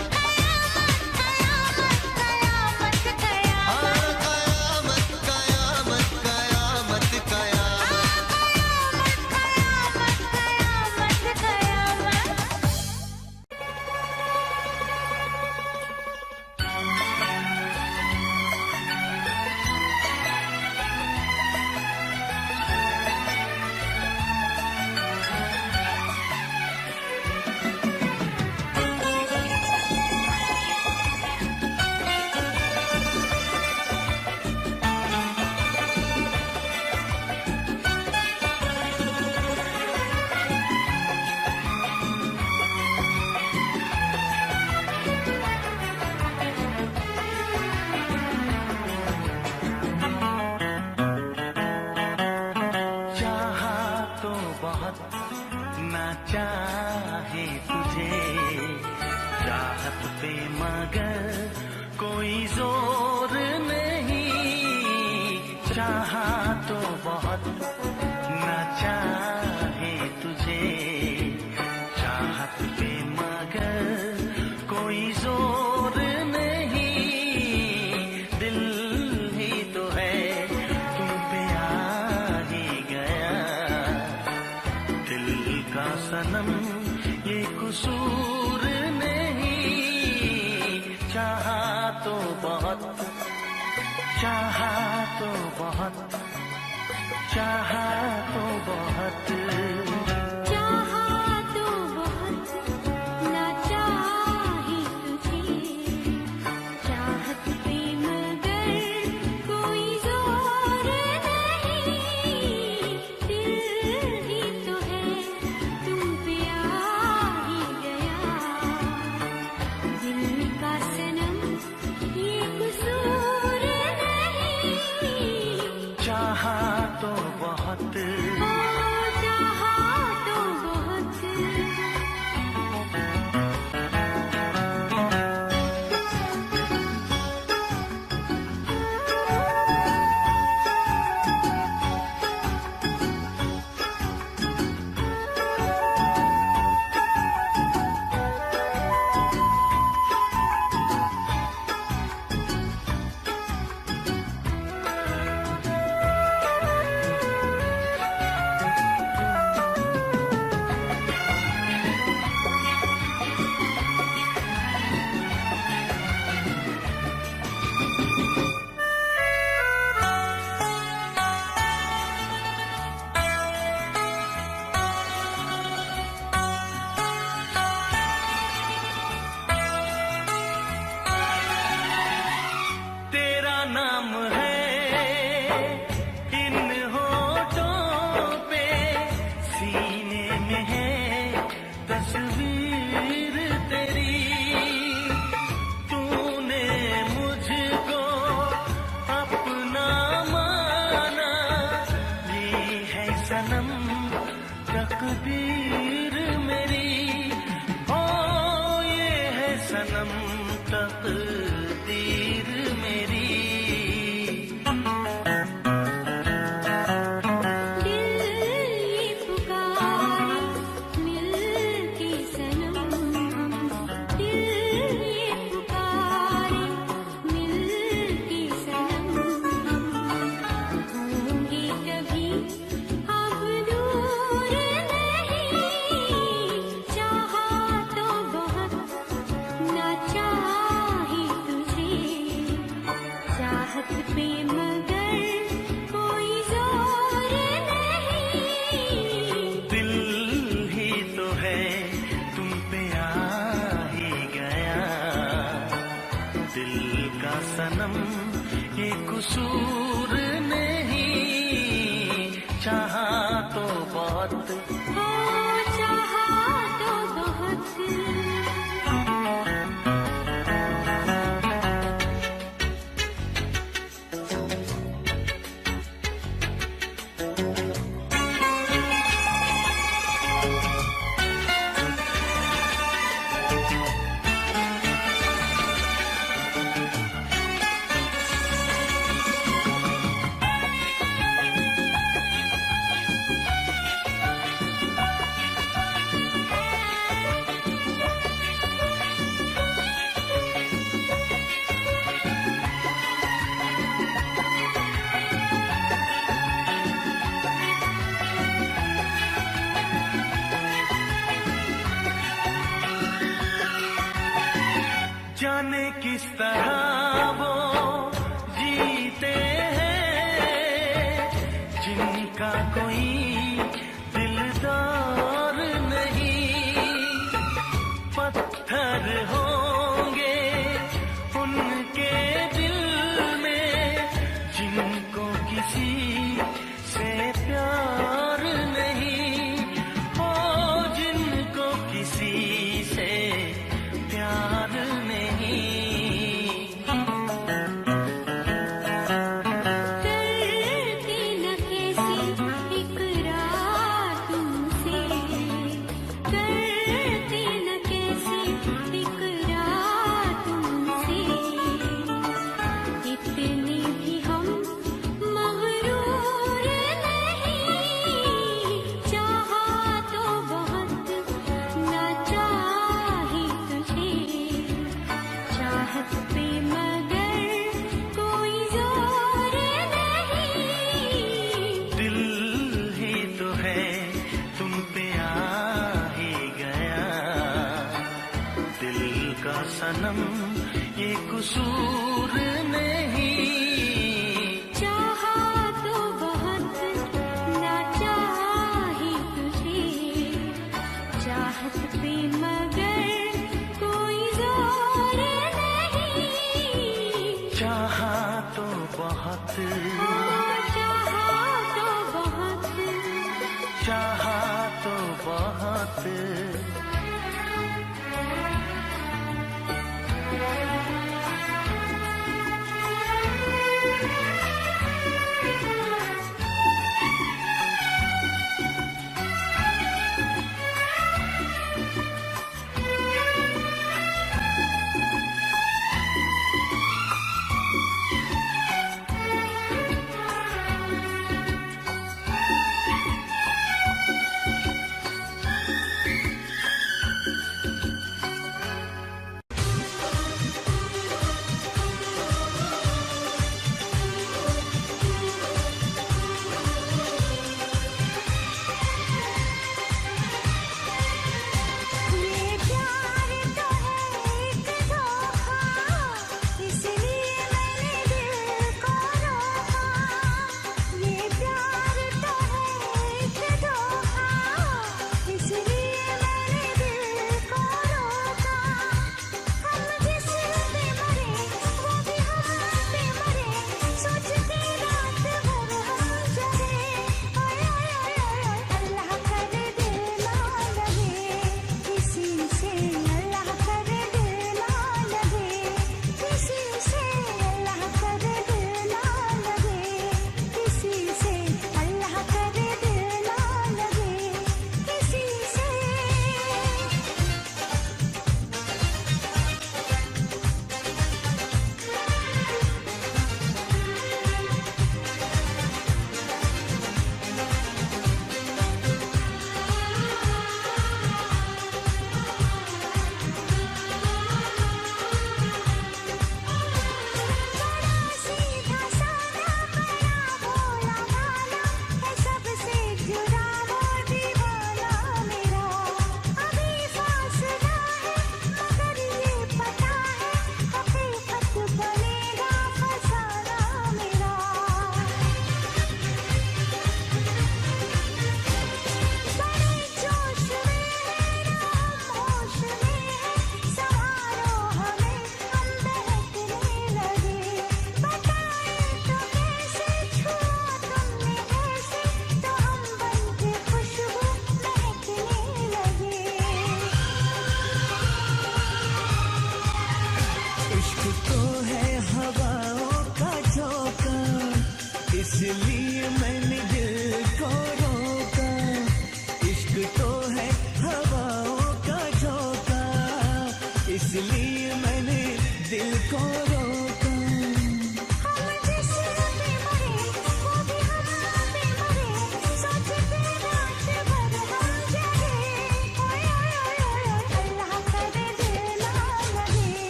हाँ, कयामत कयामत कयामत कयामत चाहा तो बहुत ना चाहे तुझे चाहत पे मगर कोई जोर नहीं चाहा तो बहुत ना चाहे तुझे चाहत पे मगर कोई जोर नहीं दिल ही तो है तुम पे आ ही गया दिल का सनम ये कसूर नहीं चाहा तो बहुत चाहा तो बहुत चाहा तो बहुत चाहा तो बहुत ना चाहे तुझे चाहत पे मगर कोई जोर नहीं दिल ही तो है तुम पे आ ही गया दिल का सनम ये कसूर नहीं चाहा तो बहुत चाहा तो बहुत तेरा नाम है इन होठों पे सीने में है तस्वीर तेरी तूने मुझको अपना माना ये है सनम तकदीर मेरी ओ ये है सनम तकदीर मेरी दिल ये पुकारे मिल के सनम दिल ये पुकारे मिल के सनम होंगे कभी अब दूर नहीं चाहा तो बहुत ना चाहे तुझे चाहत पे मगर कोई जोर नहीं दिल ही तो है तुम पे आ ही गया दिल का सनम ये कसूर नहीं चाहा तो बहुत चाहा तो बहुत किस तरह वो जीते हैं जिनका कोई दिलदार नहीं। पत्थर होंगे उनके दिल में जिनको किसी से प्यार नहीं। ओ जिनको किसी से प्यार नहीं। करती न कैसी इकरार तुमसे, करती न कैसी इकरार तुमसे। इतने भी हम मगरूर नहीं, चाहा तो बहुत ना चाही तुझे। चाहत पे मगर कोई जोर नहीं। दिल ही तो है तुम पे आ ही गया। दिल का सनम ये कसूर नहीं। चाहा तो बहुत ना चाही तुझे। चाहत पे मगर कोई जोर नहीं। चाहा तो बहुत, चाहा तो बहुत, चाहा तो बहुत।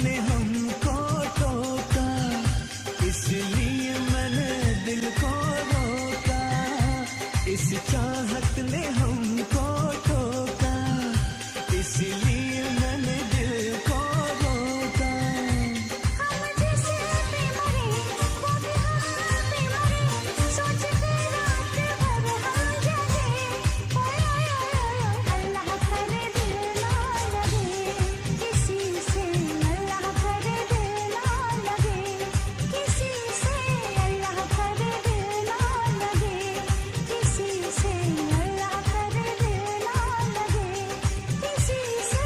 ने हमको टोका, इसलिए मैंने दिल को रोका। इस चाहत ने हमको टोका, इसलिए मैंने दिल को रोका। हम जैसे पे मरे वो भी हम पे मरे, सोच के रात भर हम जगे। ओए ओए ओए ओए अल्लाह करे दिल ना लगे किसी से, अल्लाह करे दिल ना लगे किसी से, अल्लाह करे दिल ना लगे किसी से, अल्लाह करे दिल ना लगे किसी से।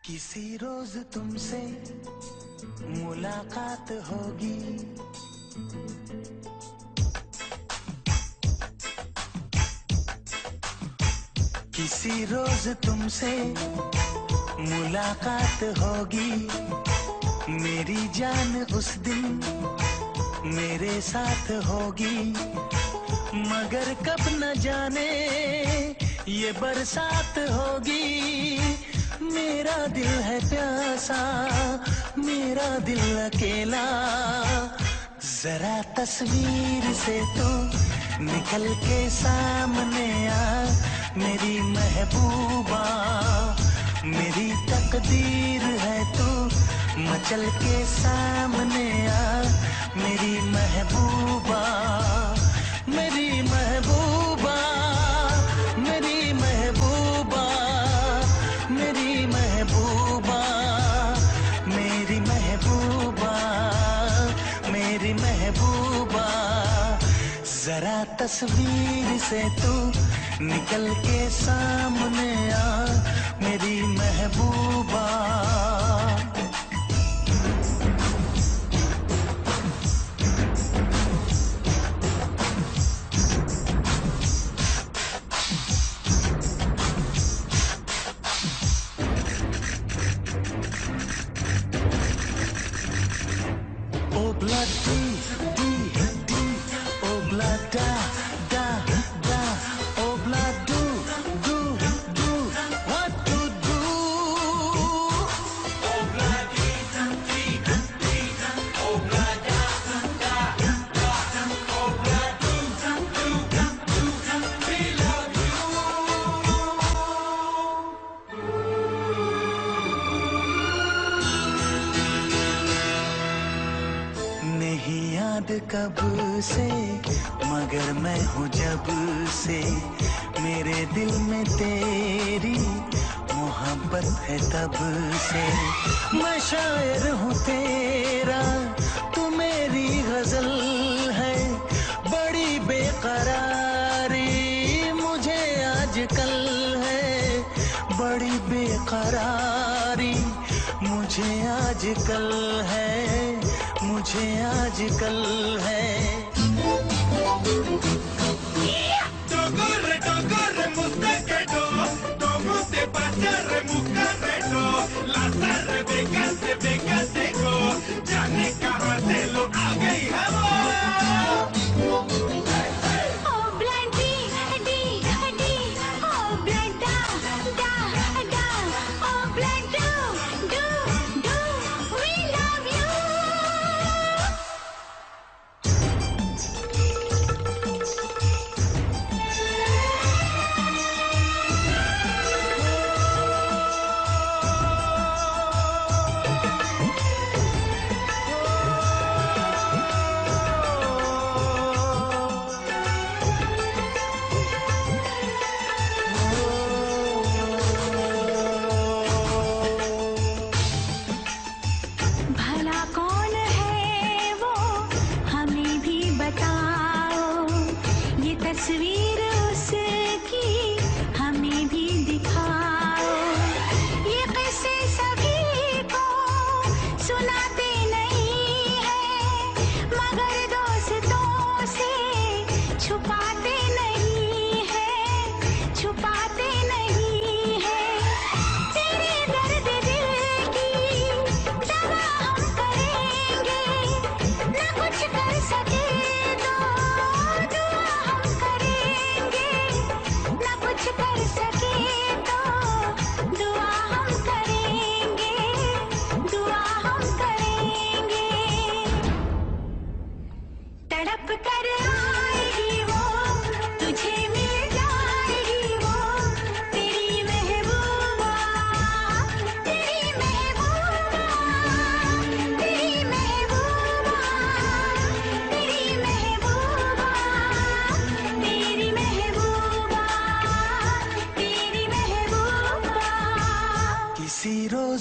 किसी रोज तुमसे मुलाकात होगी, किसी रोज तुमसे मुलाकात होगी। मेरी जान उस दिन मेरे साथ होगी, मगर कब न जाने ये बरसात होगी। मेरा दिल है प्यासा, मेरा दिल अकेला, जरा तस्वीर से तू निकल के सामने आ मेरी महबूबा। मेरी तकदीर है तू मचल के सामने आ मेरी महबूबा। मेरी महबूबा, मेरी महबूबा, मेरी महबूबा, मेरी महबूबा, मेरी महबूबा। जरा तस्वीर से तू निकल के सामने आ मेरी महबूबा। Oh blood D, D, D, oh blood da, da, da, oh blood do, do, do, what to do? Oh blood D, D, D, oh blood da, da, da, oh blood do, do, do, we love you. नहीं याद कब से मगर मैं हूँ जब से, मेरे दिल में तेरी मोहब्बत है तब से। मैं शायर हूँ तेरा, तू मेरी गजल है, बड़ी बेकरारी मुझे आजकल है, बड़ी बेकरारी मुझे आजकल है, मुझे आजकल है। Corre, muscaquero, como te pasa, remuscaquero, las rebecas de becateco, ya ne cabatelo, haga y jabón. Oh blood D, D, D, oh blood da, da, da, oh blood do, do, do, we love you.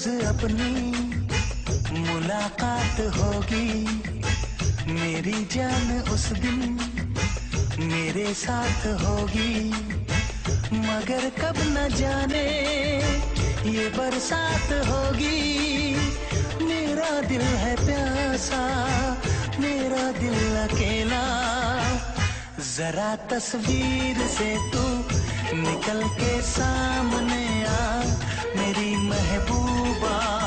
रोज अपनी मुलाकात होगी, मेरी जान उस दिन मेरे साथ होगी, मगर कब न जाने ये बरसात होगी। मेरा दिल है प्यासा, मेरा दिल अकेला, जरा तस्वीर से तू निकल के सामने आ, मेरी महबूबा।